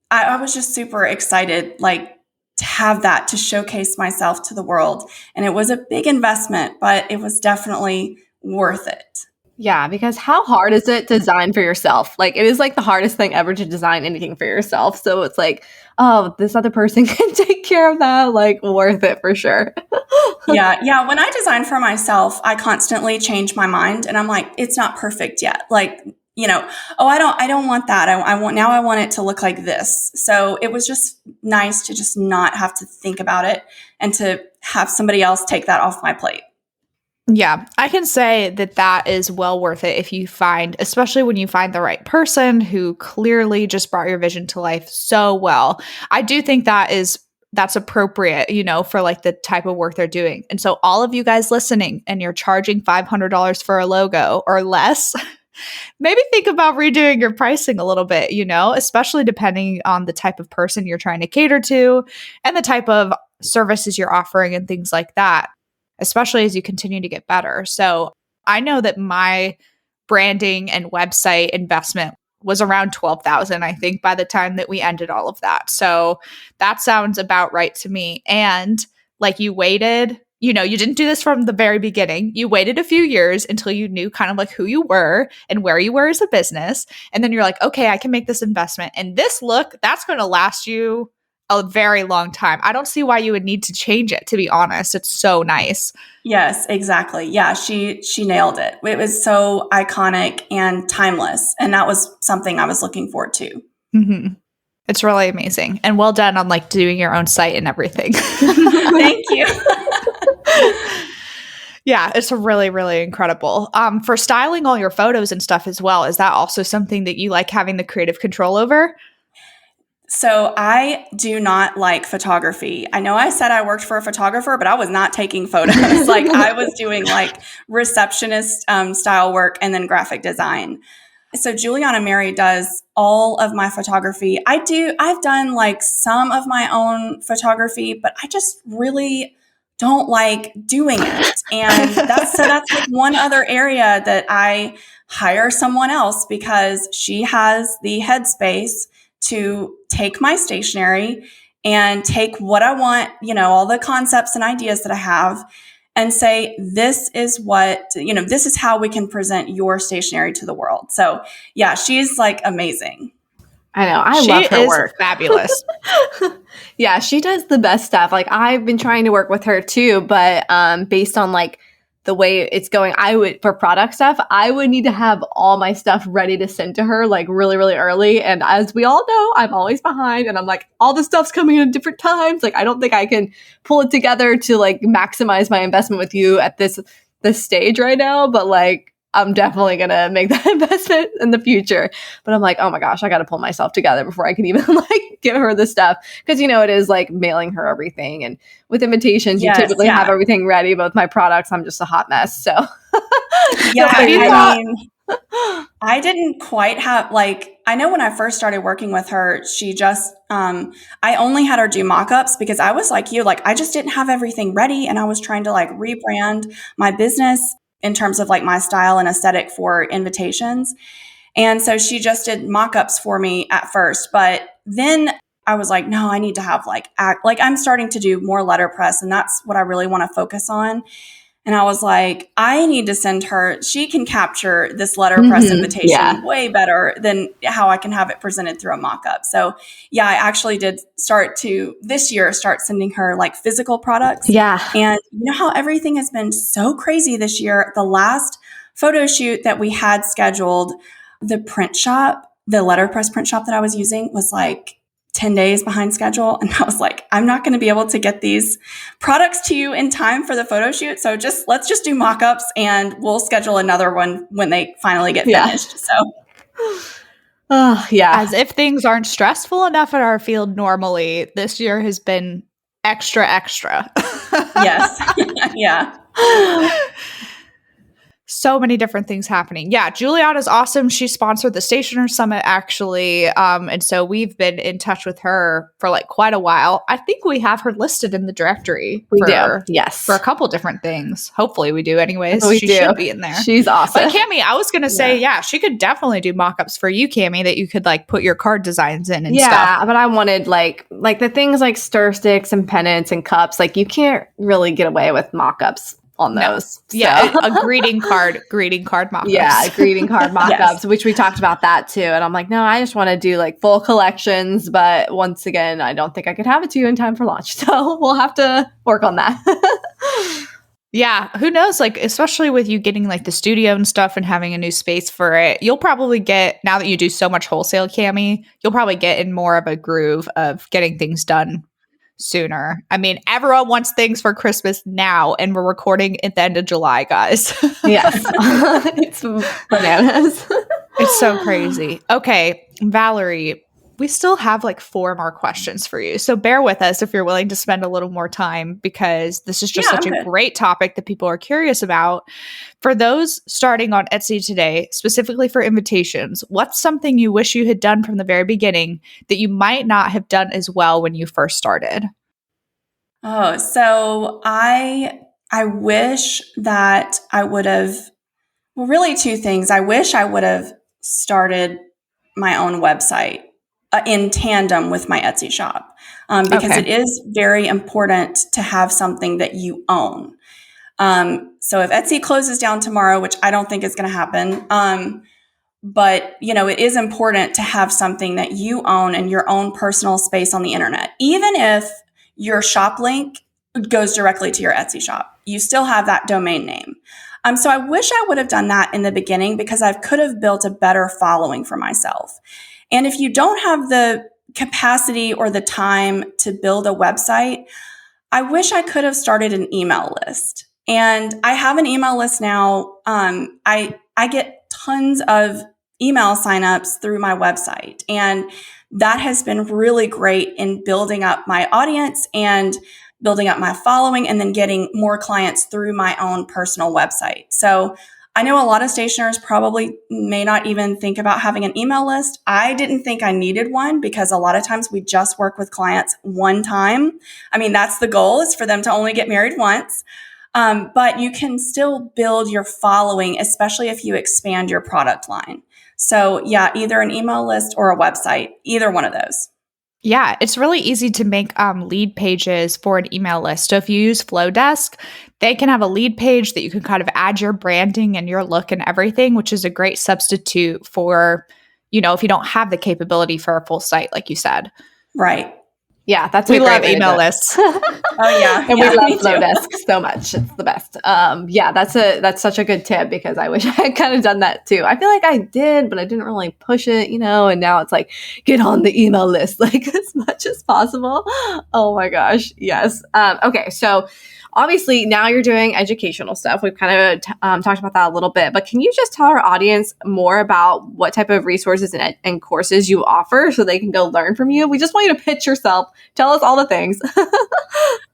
I was just super excited, like to have that to showcase myself to the world. And it was a big investment, but it was definitely worth it. Yeah, because how hard is it to design for yourself? Like, it is like the hardest thing ever to design anything for yourself. So it's like, oh, this other person can take care of that. Like, worth it for sure. Yeah. When I design for myself, I constantly change my mind and I'm like, it's not perfect yet. Like, oh, I don't want that. I want it to look like this. So it was just nice to just not have to think about it and to have somebody else take that off my plate. Yeah, I can say that is well worth it if you find, especially when you find the right person who clearly just brought your vision to life so well. I do think that's appropriate, for like the type of work they're doing. And so all of you guys listening and you're charging $500 for a logo or less, maybe think about redoing your pricing a little bit, especially depending on the type of person you're trying to cater to and the type of services you're offering and things like that, especially as you continue to get better. So I know that my branding and website investment was around $12,000, I think, by the time that we ended all of that. So that sounds about right to me. And like you waited, you didn't do this from the very beginning. You waited a few years until you knew kind of like who you were and where you were as a business. And then you're like, okay, I can make this investment. And this look, that's going to last you a very long time. I don't see why you would need to change it, to be honest. It's so nice. Yes, exactly. Yeah, she nailed it. It was so iconic and timeless. And that was something I was looking forward to. Mm-hmm. It's really amazing. And well done on like doing your own site and everything. Thank you. Yeah, it's really, really incredible. For styling all your photos and stuff as well, is that also something that you like having the creative control over? So I do not like photography. I know I said I worked for a photographer, but I was not taking photos. Like I was doing like receptionist style work and then graphic design. So Juliana Mary does all of my photography. I've done like some of my own photography, but I just really don't like doing it. And that's like one other area that I hire someone else because she has the headspace to take my stationery and take what I want, all the concepts and ideas that I have and say, this is this is how we can present your stationery to the world. So yeah, she's like amazing. I know. I love her work. Fabulous. Yeah, she does the best stuff. Like I've been trying to work with her too, but based on like the way it's going, for product stuff, I would need to have all my stuff ready to send to her like really, really early. And as we all know, I'm always behind and I'm like, all the stuff's coming in at different times. Like, I don't think I can pull it together to like maximize my investment with you at this stage right now. But like, I'm definitely going to make that investment in the future. But I'm like, oh my gosh, I got to pull myself together before I can even like give her the stuff. Because, it is like mailing her everything. And with invitations, you typically have everything ready. But with my products, I'm just a hot mess. So yeah, I didn't quite have I know when I first started working with her, she just, I only had her do mock-ups because I was like you, like I just didn't have everything ready. And I was trying to like rebrand my business in terms of like my style and aesthetic for invitations. And so she just did mock-ups for me at first. But then I was like, no, I need to have I'm starting to do more letterpress and that's what I really want to focus on. And I was like, I need to send her, she can capture this letterpress invitation way better than how I can have it presented through a mock-up. So yeah, I actually did this year start sending her like physical products. Yeah. And you know how everything has been so crazy this year. The last photo shoot that we had scheduled, the letterpress print shop that I was using was like 10 days behind schedule. And I was like, I'm not going to be able to get these products to you in time for the photo shoot. So let's just do mock-ups and we'll schedule another one when they finally get finished. So yeah. As if things aren't stressful enough in our field normally, this year has been extra. Yes. Yeah. So many different things happening. Yeah, Juliana's awesome. She sponsored the Stationer Summit, actually. And so we've been in touch with her for like quite a while. I think we have her listed in the directory. We do. Yes. For a couple different things. Hopefully we do anyways. We she do. should be in there. She's awesome. But Cami, I was going to say, she could definitely do mock-ups for you, Cami, that you could like put your card designs in and stuff. Yeah, but I wanted like the things like stir sticks and pennants and cups. Like you can't really get away with mock-ups on those. No. Yeah, a greeting card mock-ups. Yeah, greeting card mock-ups, which we talked about that too. And I'm like, no, I just want to do like full collections. But once again, I don't think I could have it to you in time for launch. So we'll have to work on that. Yeah, who knows? Like, especially with you getting like the studio and stuff and having a new space for it, you'll probably get, now that you do so much wholesale, Cami, you'll probably get in more of a groove of getting things done sooner. I mean, everyone wants things for Christmas now, and we're recording at the end of July, guys. Yes. It's bananas. It's so crazy. Okay, Valerie, we still have like 4 more questions for you. So bear with us if you're willing to spend a little more time, because this is just such a great topic that people are curious about. For those starting on Etsy today, specifically for invitations, what's something you wish you had done from the very beginning that you might not have done as well when you first started? Oh, so I wish that I would have, well, really 2 things. I wish I would have started my own website in tandem with my Etsy shop, because it is very important to have something that you own. So if Etsy closes down tomorrow, which I don't think is going to happen, but it is important to have something that you own in your own personal space on the internet. Even if your shop link goes directly to your Etsy shop, you still have that domain name. So I wish I would have done that in the beginning, because I could have built a better following for myself. And if you don't have the capacity or the time to build a website, I wish I could have started an email list. And I have an email list now. I get tons of email signups through my website. And that has been really great in building up my audience and building up my following, and then getting more clients through my own personal website. So I know a lot of stationers probably may not even think about having an email list. I didn't think I needed one, because a lot of times we just work with clients one time. I mean, that's the goal, is for them to only get married once. But you can still build your following, especially if you expand your product line. So yeah, either an email list or a website, either one of those. Yeah, it's really easy to make lead pages for an email list. So if you use Flowdesk, they can have a lead page that you can kind of add your branding and your look and everything, which is a great substitute for, if you don't have the capability for a full site, like you said. Right. Yeah, we love email lists. Oh yeah, and we love Flowdesk so much. It's the best. Yeah, that's such a good tip, because I wish I had kind of done that too. I feel like I did, but I didn't really push it, and now it's like, get on the email list like as much as possible. Oh my gosh, yes. Okay, so obviously now you're doing educational stuff. We've kind of talked about that a little bit, but can you just tell our audience more about what type of resources and courses you offer so they can go learn from you? We just want you to pitch yourself. Tell us all the things.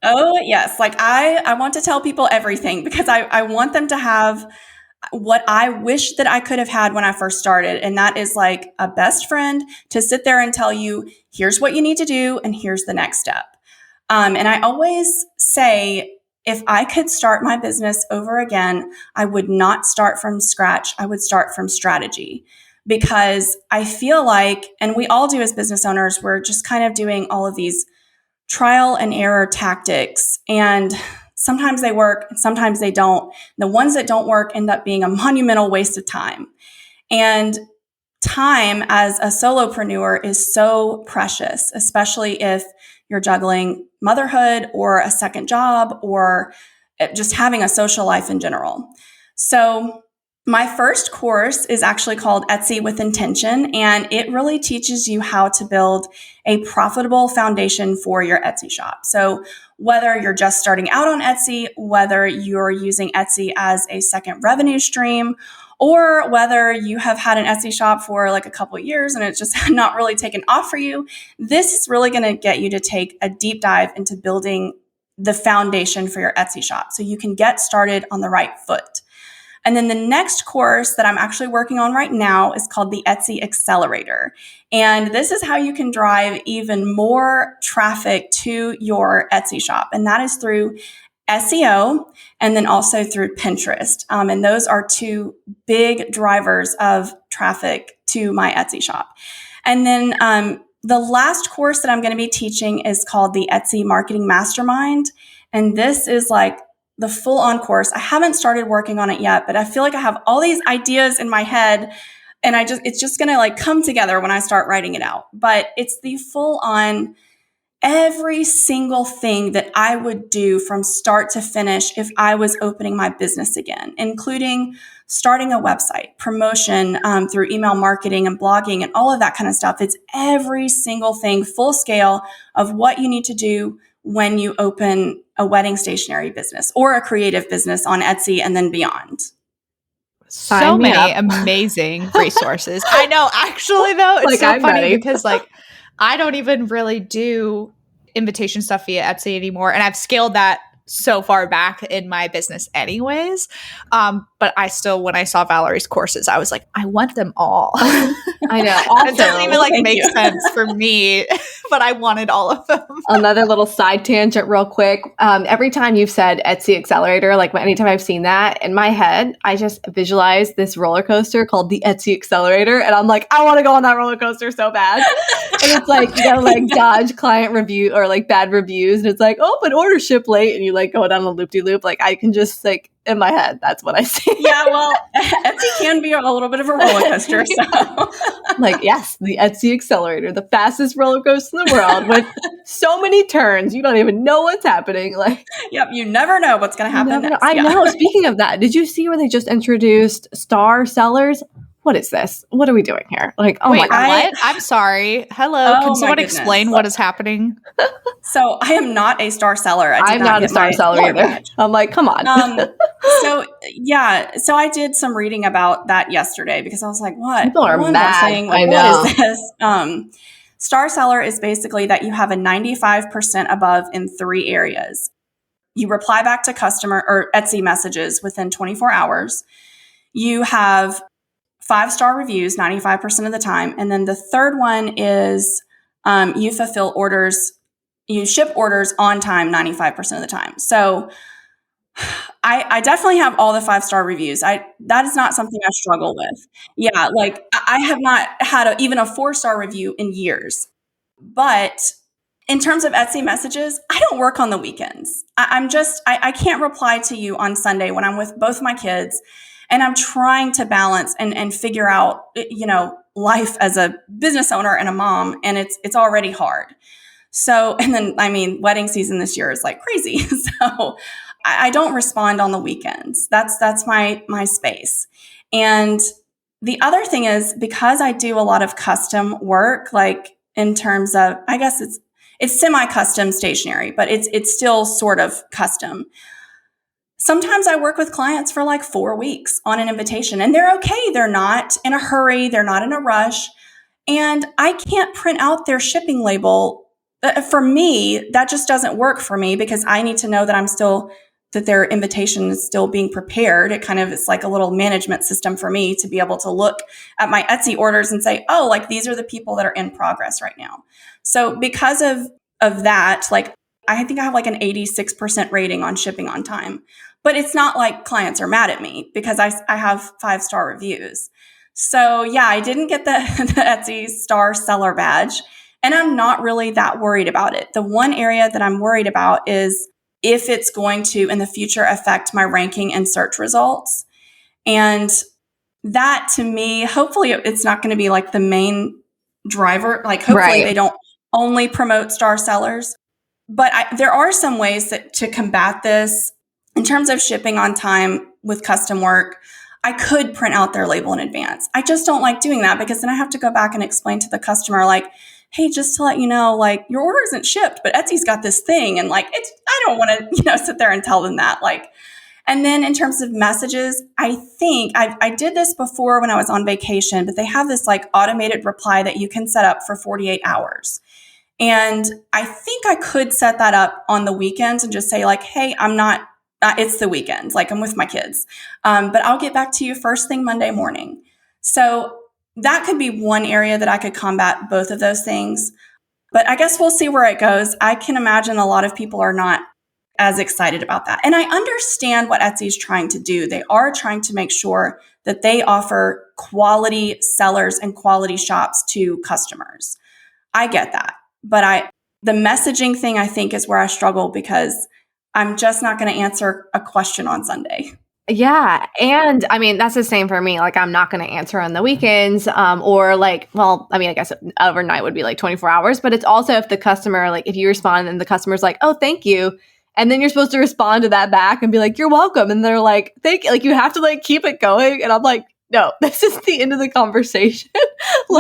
Oh, yes. Like I want to tell people everything, because I want them to have what I wish that I could have had when I first started. And that is like a best friend to sit there and tell you, here's what you need to do, and here's the next step. And I always say, if I could start my business over again, I would not start from scratch. I would start from strategy, because I feel like, and we all do as business owners, we're just kind of doing all of these trial and error tactics. And sometimes they work, and sometimes they don't. The ones that don't work end up being a monumental waste of time. And time as a solopreneur is so precious, especially if you're juggling motherhood or a second job or just having a social life in general. So My first course is actually called Etsy with Intention, and it really teaches you how to build a profitable foundation for your Etsy shop. So whether you're just starting out on Etsy, whether you're using Etsy as a second revenue stream, or whether you have had an Etsy shop for like a couple of years and it's just not really taken off for you, this is really going to get you to take a deep dive into building the foundation for your Etsy shop so you can get started on the right foot. And then the next course that I'm actually working on right now is called the Etsy Accelerator. And this is how you can drive even more traffic to your Etsy shop. And that is through SEO and then also through Pinterest. And those are two big drivers of traffic to my Etsy shop. And then the last course that I'm going to be teaching is called the Etsy Marketing Mastermind. And this is like the full-on course. I haven't started working on it yet, but I feel like I have all these ideas in my head and it's just going to like come together when I start writing it out. But it's the full-on every single thing that I would do from start to finish if I was opening my business again, including starting a website, promotion through email marketing and blogging and all of that kind of stuff. It's every single thing, full scale of what you need to do when you open a wedding stationery business or a creative business on Etsy and then beyond. So many amazing resources. I know, actually, though, it's so funny because like I don't even really do invitation stuff via Etsy anymore. And I've scaled that so far back in my business anyways. But I still, when I saw Valerie's courses, I was like, I want them all. I know. It doesn't even make sense for me, but I wanted all of them. Another little side tangent real quick. Every time you've said Etsy Accelerator, like anytime I've seen that in my head, I just visualize this roller coaster called the Etsy Accelerator. And I'm like, I want to go on that roller coaster so bad. And it's like, you gotta like dodge client review or like bad reviews. And it's like, oh, but order ship late. And you like go down a loop-de-loop. Like I can just like, in my head, that's what I see. Yeah, well, Etsy can be a little bit of a roller coaster. So. Like, yes, the Etsy Accelerator, the fastest roller coaster in the world with so many turns. You don't even know what's happening. Like, yep, you never know what's going to happen next. I know. Speaking of that, did you see where they just introduced star sellers? What is this? What are we doing here? Like, oh my God. What? I'm sorry. Hello. Can someone explain what is happening? So I am not a star seller. I'm not a star seller either. I'm like, come on. So I did some reading about that yesterday because I was like, what? People are mad. I know. What is this? Star seller is basically that you have a 95% above in 3 areas. You reply back to customer or Etsy messages within 24 hours. You have 5-star reviews 95% of the time. And then the third one is you fulfill orders, you ship orders on time 95% of the time. So I definitely have all the 5-star reviews. That is not something I struggle with. Yeah, like I have not had even a 4-star review in years. But in terms of Etsy messages, I don't work on the weekends. I can't reply to you on Sunday when I'm with both my kids. And I'm trying to balance and figure out, life as a business owner and a mom, and it's already hard. So, and then, wedding season this year is like crazy. So I don't respond on the weekends. That's my space. And the other thing is because I do a lot of custom work, like in terms of, I guess it's semi-custom stationery, but it's still sort of custom. Sometimes I work with clients for like 4 weeks on an invitation and they're okay. They're not in a hurry. They're not in a rush. And I can't print out their shipping label. For me, that just doesn't work for me because I need to know that that their invitation is still being prepared. It's like a little management system for me to be able to look at my Etsy orders and say, oh, like these are the people that are in progress right now. So because of that, like I think I have like an 86% rating on shipping on time. But it's not like clients are mad at me because I have 5-star reviews. So yeah, I didn't get the Etsy star seller badge and I'm not really that worried about it. The one area that I'm worried about is if it's going to in the future affect my ranking and search results. And that to me, hopefully it's not going to be like the main driver. Like hopefully They don't only promote star sellers. But there are some ways to combat this. In terms of shipping on time with custom work, I could print out their label in advance. I just don't like doing that because then I have to go back and explain to the customer, like, hey, just to let you know, like, your order isn't shipped, but Etsy's got this thing. And like, I don't want to, sit there and tell them that. Like, and then in terms of messages, I think I did this before when I was on vacation, but they have this like automated reply that you can set up for 48 hours. And I think I could set that up on the weekends and just say like, hey, it's the weekends, like I'm with my kids. But I'll get back to you first thing Monday morning. So that could be one area that I could combat both of those things. But I guess we'll see where it goes. I can imagine a lot of people are not as excited about that. And I understand what Etsy is trying to do. They are trying to make sure that they offer quality sellers and quality shops to customers. I get that. But the messaging thing, I think, is where I struggle because I'm just not going to answer a question on Sunday. Yeah. And I mean, that's the same for me. Like, I'm not going to answer on the weekends or like, well, I mean, I guess overnight would be like 24 hours, but it's also if the customer, like if you respond and the customer's like, oh, thank you. And then you're supposed to respond to that back and be like, you're welcome. And they're like, thank you. Like, you have to like keep it going. And I'm like, no, this is the end of the conversation. So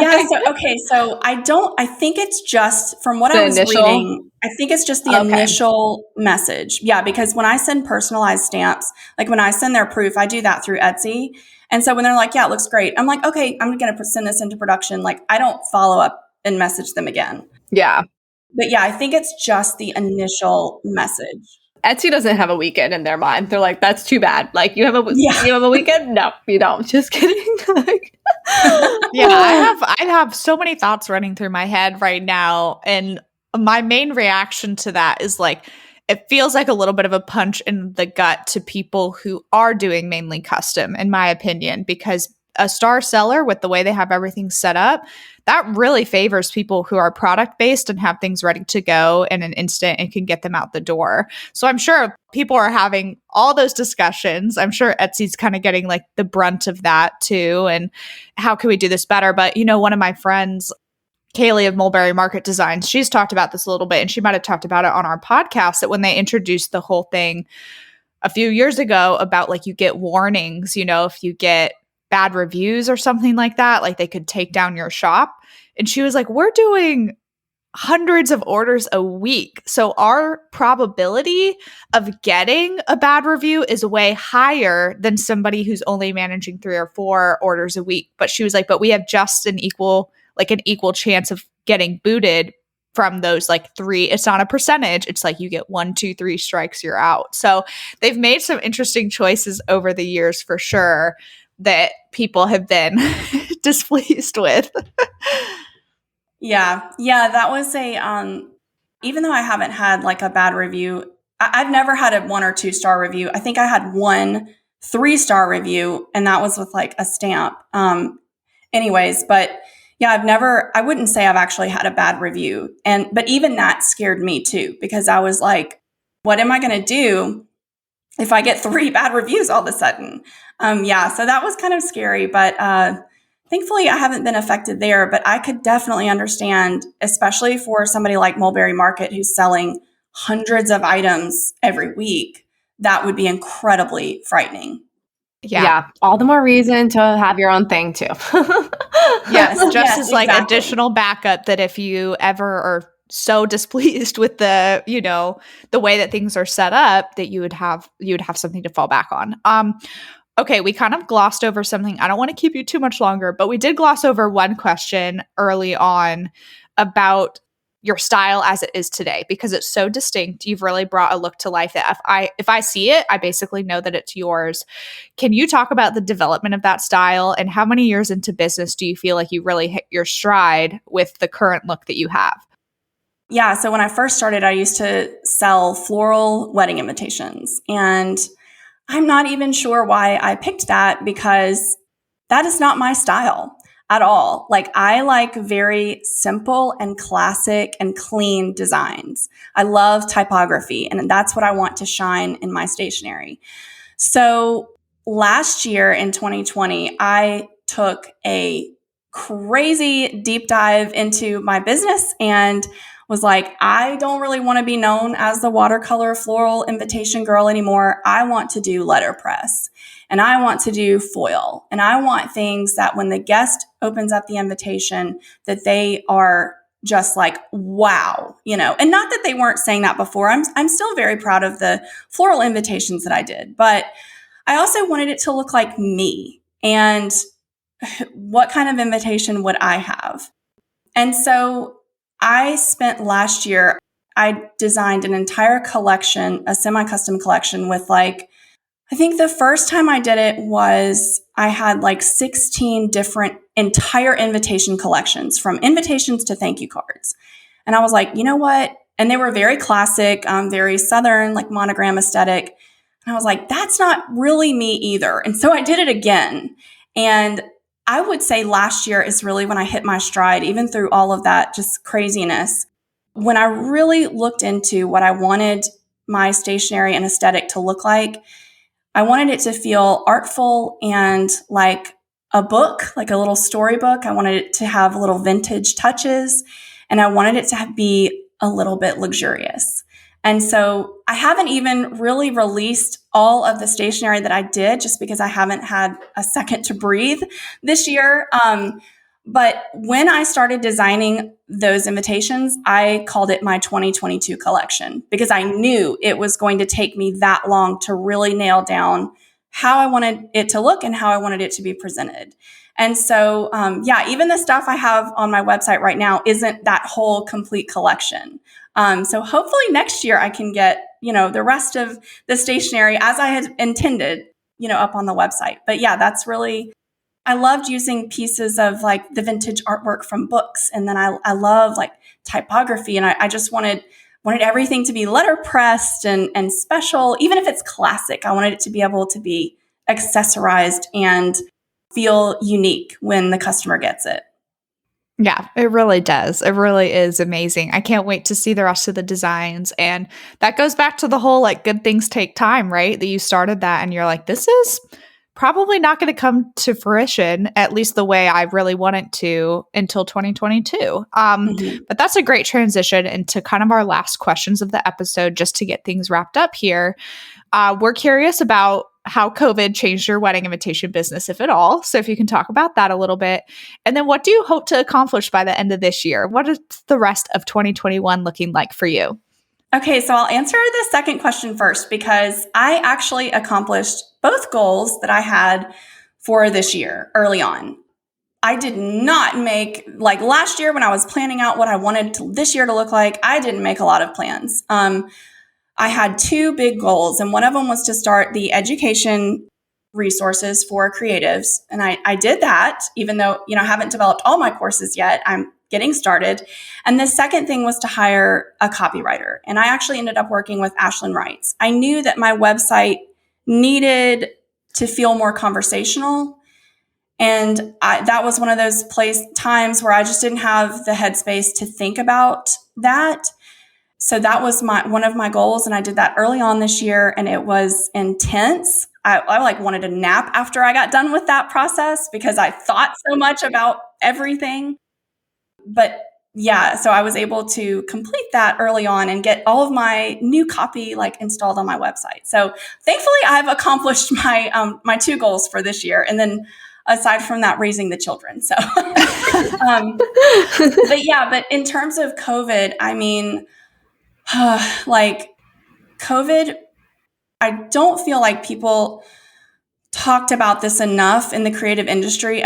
I think it's just from what I was reading, I think it's just the initial message. Yeah, because when I send personalized stamps, like when I send their proof, I do that through Etsy. And so when they're like, yeah, it looks great. I'm like, okay, I'm going to send this into production. Like, I don't follow up and message them again. Yeah. But yeah, I think it's just the initial message. Etsy doesn't have a weekend in their mind. They're like, that's too bad. Like, you have a weekend? No, you don't. Just kidding. Like, yeah, I have so many thoughts running through my head right now. And my main reaction to that is like, it feels like a little bit of a punch in the gut to people who are doing mainly custom, in my opinion, because a star seller with the way they have everything set up, that really favors people who are product based and have things ready to go in an instant and can get them out the door. So I'm sure people are having all those discussions. I'm sure Etsy's kind of getting like the brunt of that too. And how can we do this better? But one of my friends, Kaylee of Mulberry Market Designs, she's talked about this a little bit, and she might have talked about it on our podcast, that when they introduced the whole thing a few years ago about like you get warnings, if you get bad reviews or something like that, like they could take down your shop. And she was like, we're doing hundreds of orders a week. So our probability of getting a bad review is way higher than somebody who's only managing 3 or 4 orders a week. But she was like, but we have just an equal chance of getting booted from those like 3. It's not a percentage. It's like you get 1, 2, 3 strikes, you're out. So they've made some interesting choices over the years for sure that people have been displeased with. Yeah, that was even though I haven't had like a bad review, I've never had a 1 or 2 star review. I think I had 1 3-star review, and that was with like a stamp. Anyways, but yeah, I wouldn't say I've actually had a bad review. But even that scared me too, because I was like, what am I going to do if I get 3 bad reviews all of a sudden? So that was kind of scary, but thankfully I haven't been affected there. But I could definitely understand, especially for somebody like Mulberry Market who's selling hundreds of items every week, that would be incredibly frightening. Yeah. All the more reason to have your own thing too. Yes, just as like additional backup that if you ever are so displeased with the way that things are set up, that you would have something to fall back on. Okay, we kind of glossed over something. I don't want to keep you too much longer, but we did gloss over one question early on about your style as it is today, because it's so distinct. You've really brought a look to life that if I see it, I basically know that it's yours. Can you talk about the development of that style, and how many years into business do you feel like you really hit your stride with the current look that you have? Yeah, so when I first started, I used to sell floral wedding invitations, and I'm not even sure why I picked that, because that is not my style at all. Like, I like very simple and classic and clean designs. I love typography, and that's what I want to shine in my stationery. So last year in 2020, I took a crazy deep dive into my business and was like, I don't really want to be known as the watercolor floral invitation girl anymore. I want to do letterpress. and I want to do foil, and I want things that when the guest opens up the invitation, that they are just like, wow, and not that they weren't saying that before. I'm still very proud of the floral invitations that I did, but I also wanted it to look like me, and what kind of invitation would I have? And so I spent last year, I designed an entire collection, a semi-custom collection with I think the first time I did it was I had 16 different entire invitation collections, from invitations to thank you cards. And I was like, you know what? And they were very classic, very Southern, monogram aesthetic. And I was like, that's not really me either. And so I did it again. And I would say last year is really when I hit my stride, even through all of that just craziness, when I really looked into what I wanted my stationery and aesthetic to look like. I wanted it to feel artful and like a book, like a little storybook. I wanted it to have little vintage touches, and I wanted it to be a little bit luxurious. And so I haven't even really released all of the stationery that I did, just because I haven't had a second to breathe this year. But when I started designing those invitations, I called it my 2022 collection, because I knew it was going to take me that long to really nail down how I wanted it to look and how I wanted it to be presented. And so, even the stuff I have on my website right now isn't that whole complete collection. So hopefully next year I can get, the rest of the stationery as I had intended, up on the website. But yeah, that's really, I loved using pieces of the vintage artwork from books. And then I love typography. And I just wanted everything to be letterpressed and special. Even if it's classic, I wanted it to be able to be accessorized and feel unique when the customer gets it. Yeah, it really does. It really is amazing. I can't wait to see the rest of the designs. And that goes back to the whole good things take time, right? That you started that and you're like, this is probably not going to come to fruition, at least the way I really want it to, until 2022. But that's a great transition into kind of our last questions of the episode, just to get things wrapped up here. We're curious about how COVID changed your wedding invitation business, if at all. So if you can talk about that a little bit. And then what do you hope to accomplish by the end of this year? What is the rest of 2021 looking like for you? Okay, so I'll answer the second question first, because I actually accomplished both goals that I had for this year early on. I did not make, last year when I was planning out what I wanted this year to look like, I didn't make a lot of plans. I had two big goals, and one of them was to start the education resources for creatives. And I did that, even though, I haven't developed all my courses yet. I'm getting started. And the second thing was to hire a copywriter. And I actually ended up working with Ashlyn Wrights. I knew that my website needed to feel more conversational. And that was one of those times where I just didn't have the headspace to think about that. So that was one of my goals. And I did that early on this year, and it was intense. I wanted a nap after I got done with that process, because I thought so much about everything. But yeah, so I was able to complete that early on and get all of my new copy installed on my website. So thankfully I've accomplished my two goals for this year. And then aside from that, raising the children. So, but in terms of COVID, I mean, COVID, I don't feel like people talked about this enough in the creative industry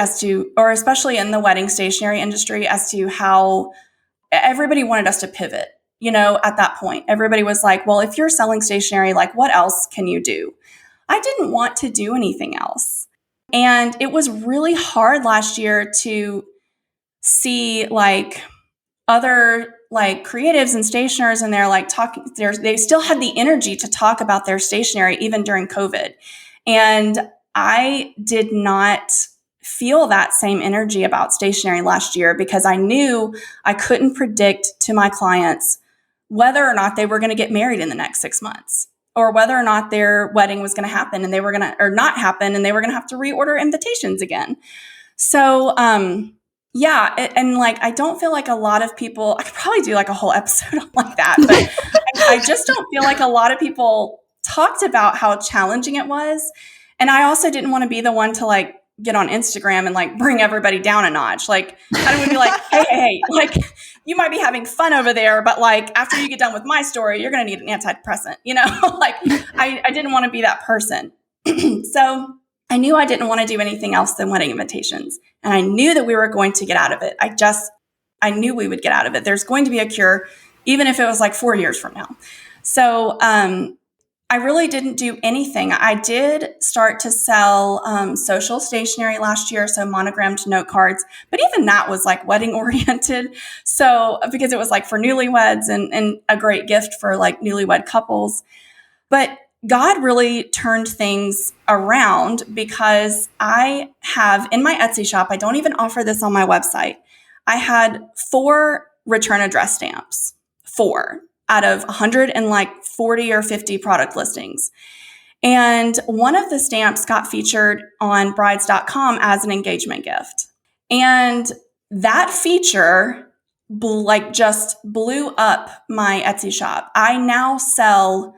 or especially in the wedding stationery industry, as to how everybody wanted us to pivot. At that point, everybody was like, well, if you're selling stationery, what else can you do? I didn't want to do anything else. And it was really hard last year to see other creatives and stationers, and they're talking, they still had the energy to talk about their stationery even during COVID. And I did not feel that same energy about stationery last year, because I knew I couldn't predict to my clients whether or not they were going to get married in the next 6 months, or whether or not their wedding was going to happen and or not happen, and they were going to have to reorder invitations again. So, I don't feel like a lot of people, I could probably do a whole episode on that, but I just don't feel like a lot of people talked about how challenging it was. And I also didn't want to be the one to like get on Instagram and like bring everybody down a notch. Like I would be like, hey, like you might be having fun over there, but like after you get done with my story, you're going to need an antidepressant, like I didn't want to be that person. So I knew I didn't want to do anything else than wedding invitations. And I knew that we were going to get out of it. I knew we would get out of it. There's going to be a cure, even if it was like 4 years from now. So, I really didn't do anything. I did start to sell social stationery last year, so monogrammed note cards, but even that was like wedding oriented. So because it was like for newlyweds and a great gift for like newlywed couples. But God really turned things around because I have in my Etsy shop, I don't even offer this on my website. I had 4 return address stamps, 4 out of 140 or 50 product listings. And one of the stamps got featured on brides.com as an engagement gift. And that feature just blew up my Etsy shop. I now sell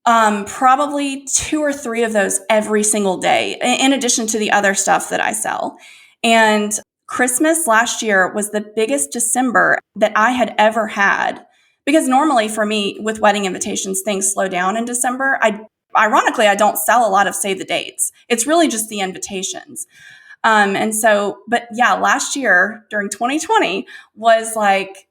probably 2 or 3 of those every single day, in addition to the other stuff that I sell. And Christmas last year was the biggest December that I had ever had. Because normally for me, with wedding invitations, things slow down in December. Ironically, I don't sell a lot of save the dates. It's really just the invitations. But last year during 2020 was like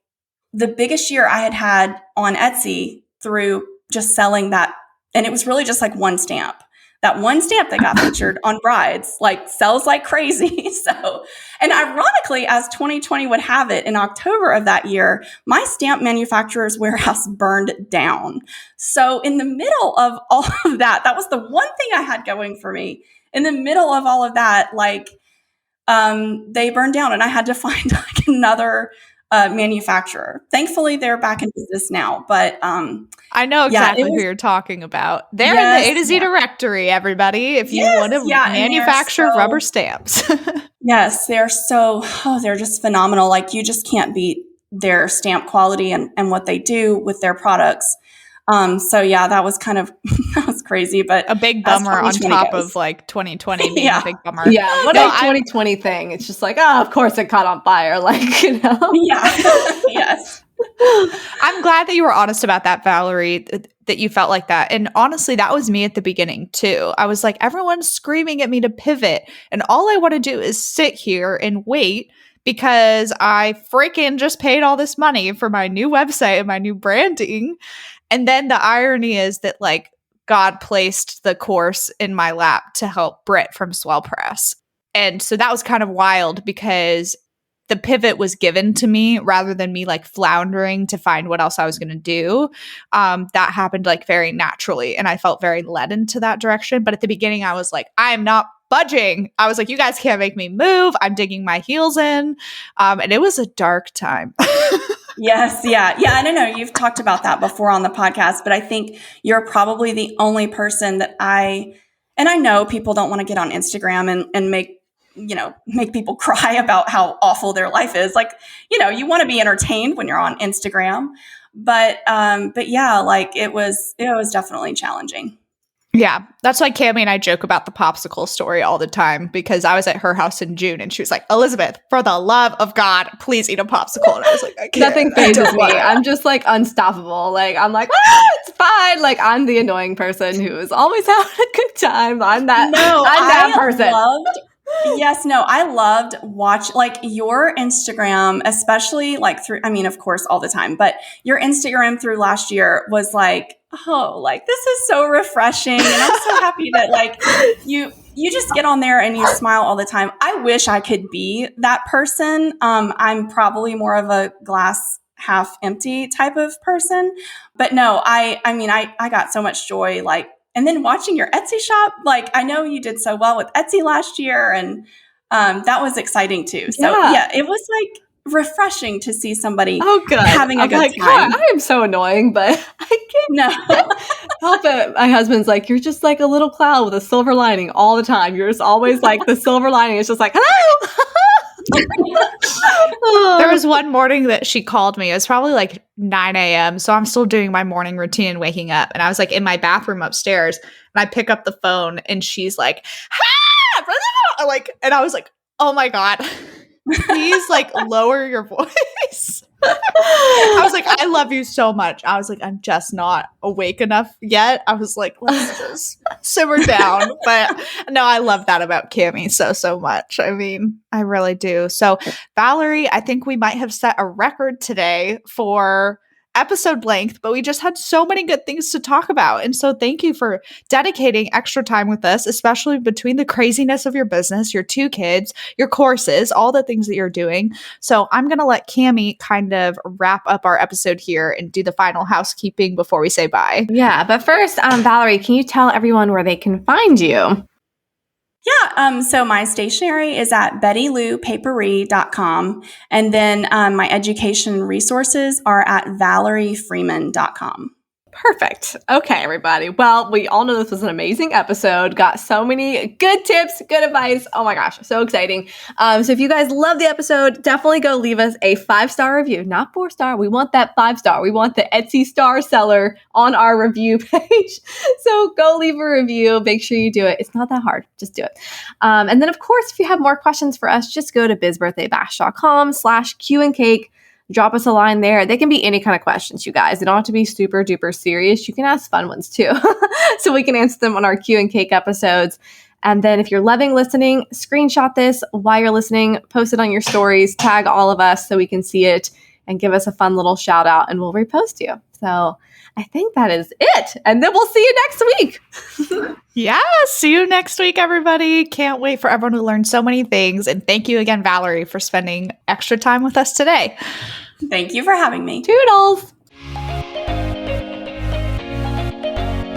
the biggest year I had on Etsy through just selling that. And it was really just like one stamp. That one stamp that got featured on Brides like sells like crazy. And ironically, as 2020 would have it, in October of that year, my stamp manufacturer's warehouse burned down. So in the middle of all of that was the one thing I had going for me. In the middle of all of that, they burned down and I had to find like another manufacturer. Thankfully, they're back in business now, but I know exactly who you're talking about. They're in the A to Z directory, everybody, if you want to manufacture rubber stamps. Yes, they're they're just phenomenal. Like you just can't beat their stamp quality and what they do with their products. That was that was crazy, but a big bummer on top of like 2020 being a big bummer. Yeah, what a 2020 thing. It's just like, of course it caught on fire. Yeah, yes. I'm glad that you were honest about that, Valerie, that you felt like that. And honestly, that was me at the beginning too. I was like, everyone's screaming at me to pivot. And all I want to do is sit here and wait because I freaking just paid all this money for my new website and my new branding. And then the irony is that like God placed the course in my lap to help Britt from Swell Press. And so that was kind of wild because the pivot was given to me rather than me like floundering to find what else I was going to do. That happened like very naturally. And I felt very led into that direction. But at the beginning, I was like, I'm not budging. I was like, you guys can't make me move. I'm digging my heels in. And it was a dark time. Yes. Yeah. Yeah. And I know you've talked about that before on the podcast, but I think you're probably the only person that and I know people don't want to get on Instagram and make people cry about how awful their life is. Like, you want to be entertained when you're on Instagram, but yeah, like it was definitely challenging. Yeah, that's why Cammie and I joke about the popsicle story all the time because I was at her house in June and she was like, Elizabeth, for the love of God, please eat a popsicle. And I was like, I can't. Nothing phases me. I'm just like unstoppable. Like, I'm like, it's fine. Like, I'm the annoying person who is always having a good time. I'm that person. I loved like your Instagram, especially like through, of course, all the time, but your Instagram through last year was like, oh, like this is so refreshing. And I'm so happy that like you just get on there and you smile all the time. I wish I could be that person. I'm probably more of a glass half empty type of person, but no, I got so much joy, like, and then watching your Etsy shop, like I know you did so well with Etsy last year and that was exciting too. So yeah, it was like refreshing to see somebody having a good time. I am so annoying, but I can't help it. My husband's like, you're just like a little cloud with a silver lining all the time. You're just always like the silver lining is just like, hello. There was one morning that she called me. It was probably like 9 a.m. So I'm still doing my morning routine and waking up. And I was like in my bathroom upstairs and I pick up the phone and she's like, ah! Like, and I was like, oh my God, please like lower your voice. I was like, I love you so much. I was like, I'm just not awake enough yet. I was like, let's just simmer down. But no, I love that about Cammie so much. I mean, I really do. So Valerie, I think we might have set a record today for episode length, but we just had so many good things to talk about. And so thank you for dedicating extra time with us, especially between the craziness of your business, your 2 kids, your courses, all the things that you're doing. So I'm going to let Cammie kind of wrap up our episode here and do the final housekeeping before we say bye. Yeah, but first, Valerie, can you tell everyone where they can find you? Yeah, so my stationery is at BettyLouPaperie.com. And then my education resources are at ValerieFreeman.com. Perfect. Okay, everybody. Well, we all know this was an amazing episode. Got so many good tips, good advice. Oh my gosh, so exciting. So if you guys love the episode, definitely go leave us a 5-star review, not 4-star. We want that 5-star. We want the Etsy star seller on our review page. So go leave a review. Make sure you do it. It's not that hard. Just do it. And then of course, if you have more questions for us, just go to bizbirthdaybash.com/Q&Cake. Drop us a line there. They can be any kind of questions, you guys. They don't have to be super duper serious. You can ask fun ones too. So we can answer them on our Q and Cake episodes. And then if you're loving listening, screenshot this while you're listening, post it on your stories, tag all of us so we can see it and give us a fun little shout out and we'll repost you. So I think that is it. And then we'll see you next week. Yeah, see you next week, everybody. Can't wait for everyone to learn so many things. And thank you again, Valerie, for spending extra time with us today. Thank you for having me. Toodles.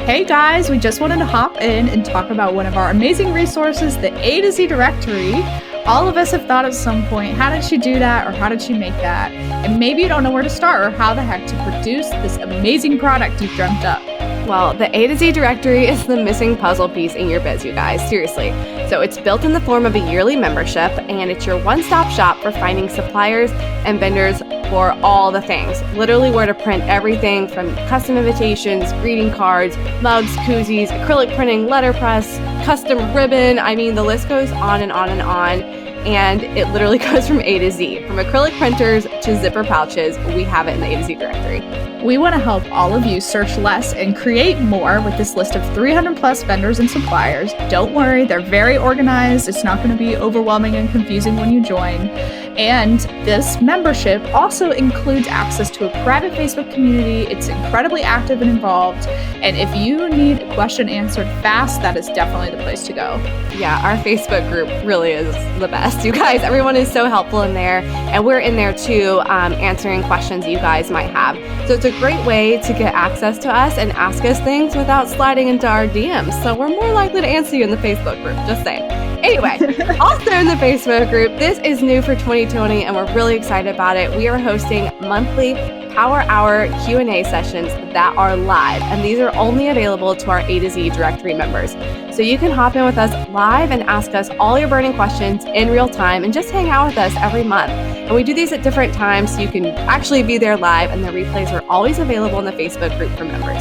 Hey guys, we just wanted to hop in and talk about one of our amazing resources, the A to Z directory. All of us have thought at some point, how did she do that or how did she make that? And maybe you don't know where to start or how the heck to produce this amazing product you've dreamt up. Well, the A to Z directory is the missing puzzle piece in your biz, you guys, seriously. So it's built in the form of a yearly membership, and it's your one-stop shop for finding suppliers and vendors for all the things. Literally where to print everything from custom invitations, greeting cards, mugs, koozies, acrylic printing, letterpress, custom ribbon. I mean, the list goes on and on and on. And it literally goes from A to Z. From acrylic printers to zipper pouches, we have it in the A to Z directory. We want to help all of you search less and create more with this list of 300 plus vendors and suppliers. Don't worry, they're very organized. It's not going to be overwhelming and confusing when you join. And this membership also includes access to a private Facebook community. It's incredibly active and involved. And if you need a question answered fast, that is definitely the place to go. Yeah, our Facebook group really is the best. You guys, everyone is so helpful in there. And we're in there too, answering questions you guys might have. So it's a great way to get access to us and ask us things without sliding into our DMs. So we're more likely to answer you in the Facebook group, just saying. Anyway, also in the Facebook group, this is new for 2020 and we're really excited about it. We are hosting monthly Power Hour Q&A sessions that are live, and these are only available to our A to Z directory members. So you can hop in with us live and ask us all your burning questions in real time and just hang out with us every month. And we do these at different times so you can actually be there live, and the replays are always available in the Facebook group for members.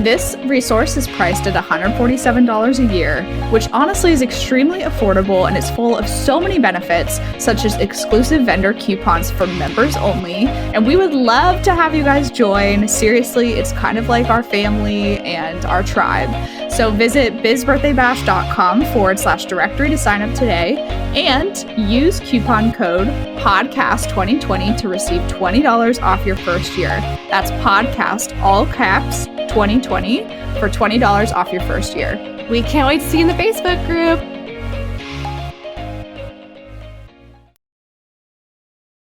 This resource is priced at $147 a year, which honestly is extremely affordable and is full of so many benefits, such as exclusive vendor coupons for members only. And we would love to have you guys join. Seriously, it's kind of like our family and our tribe. So visit bizbirthdaybash.com/directory to sign up today and use coupon code podcast2020 to receive $20 off your first year. That's podcast, all caps, 2020 for $20 off your first year. We can't wait to see you in the Facebook group.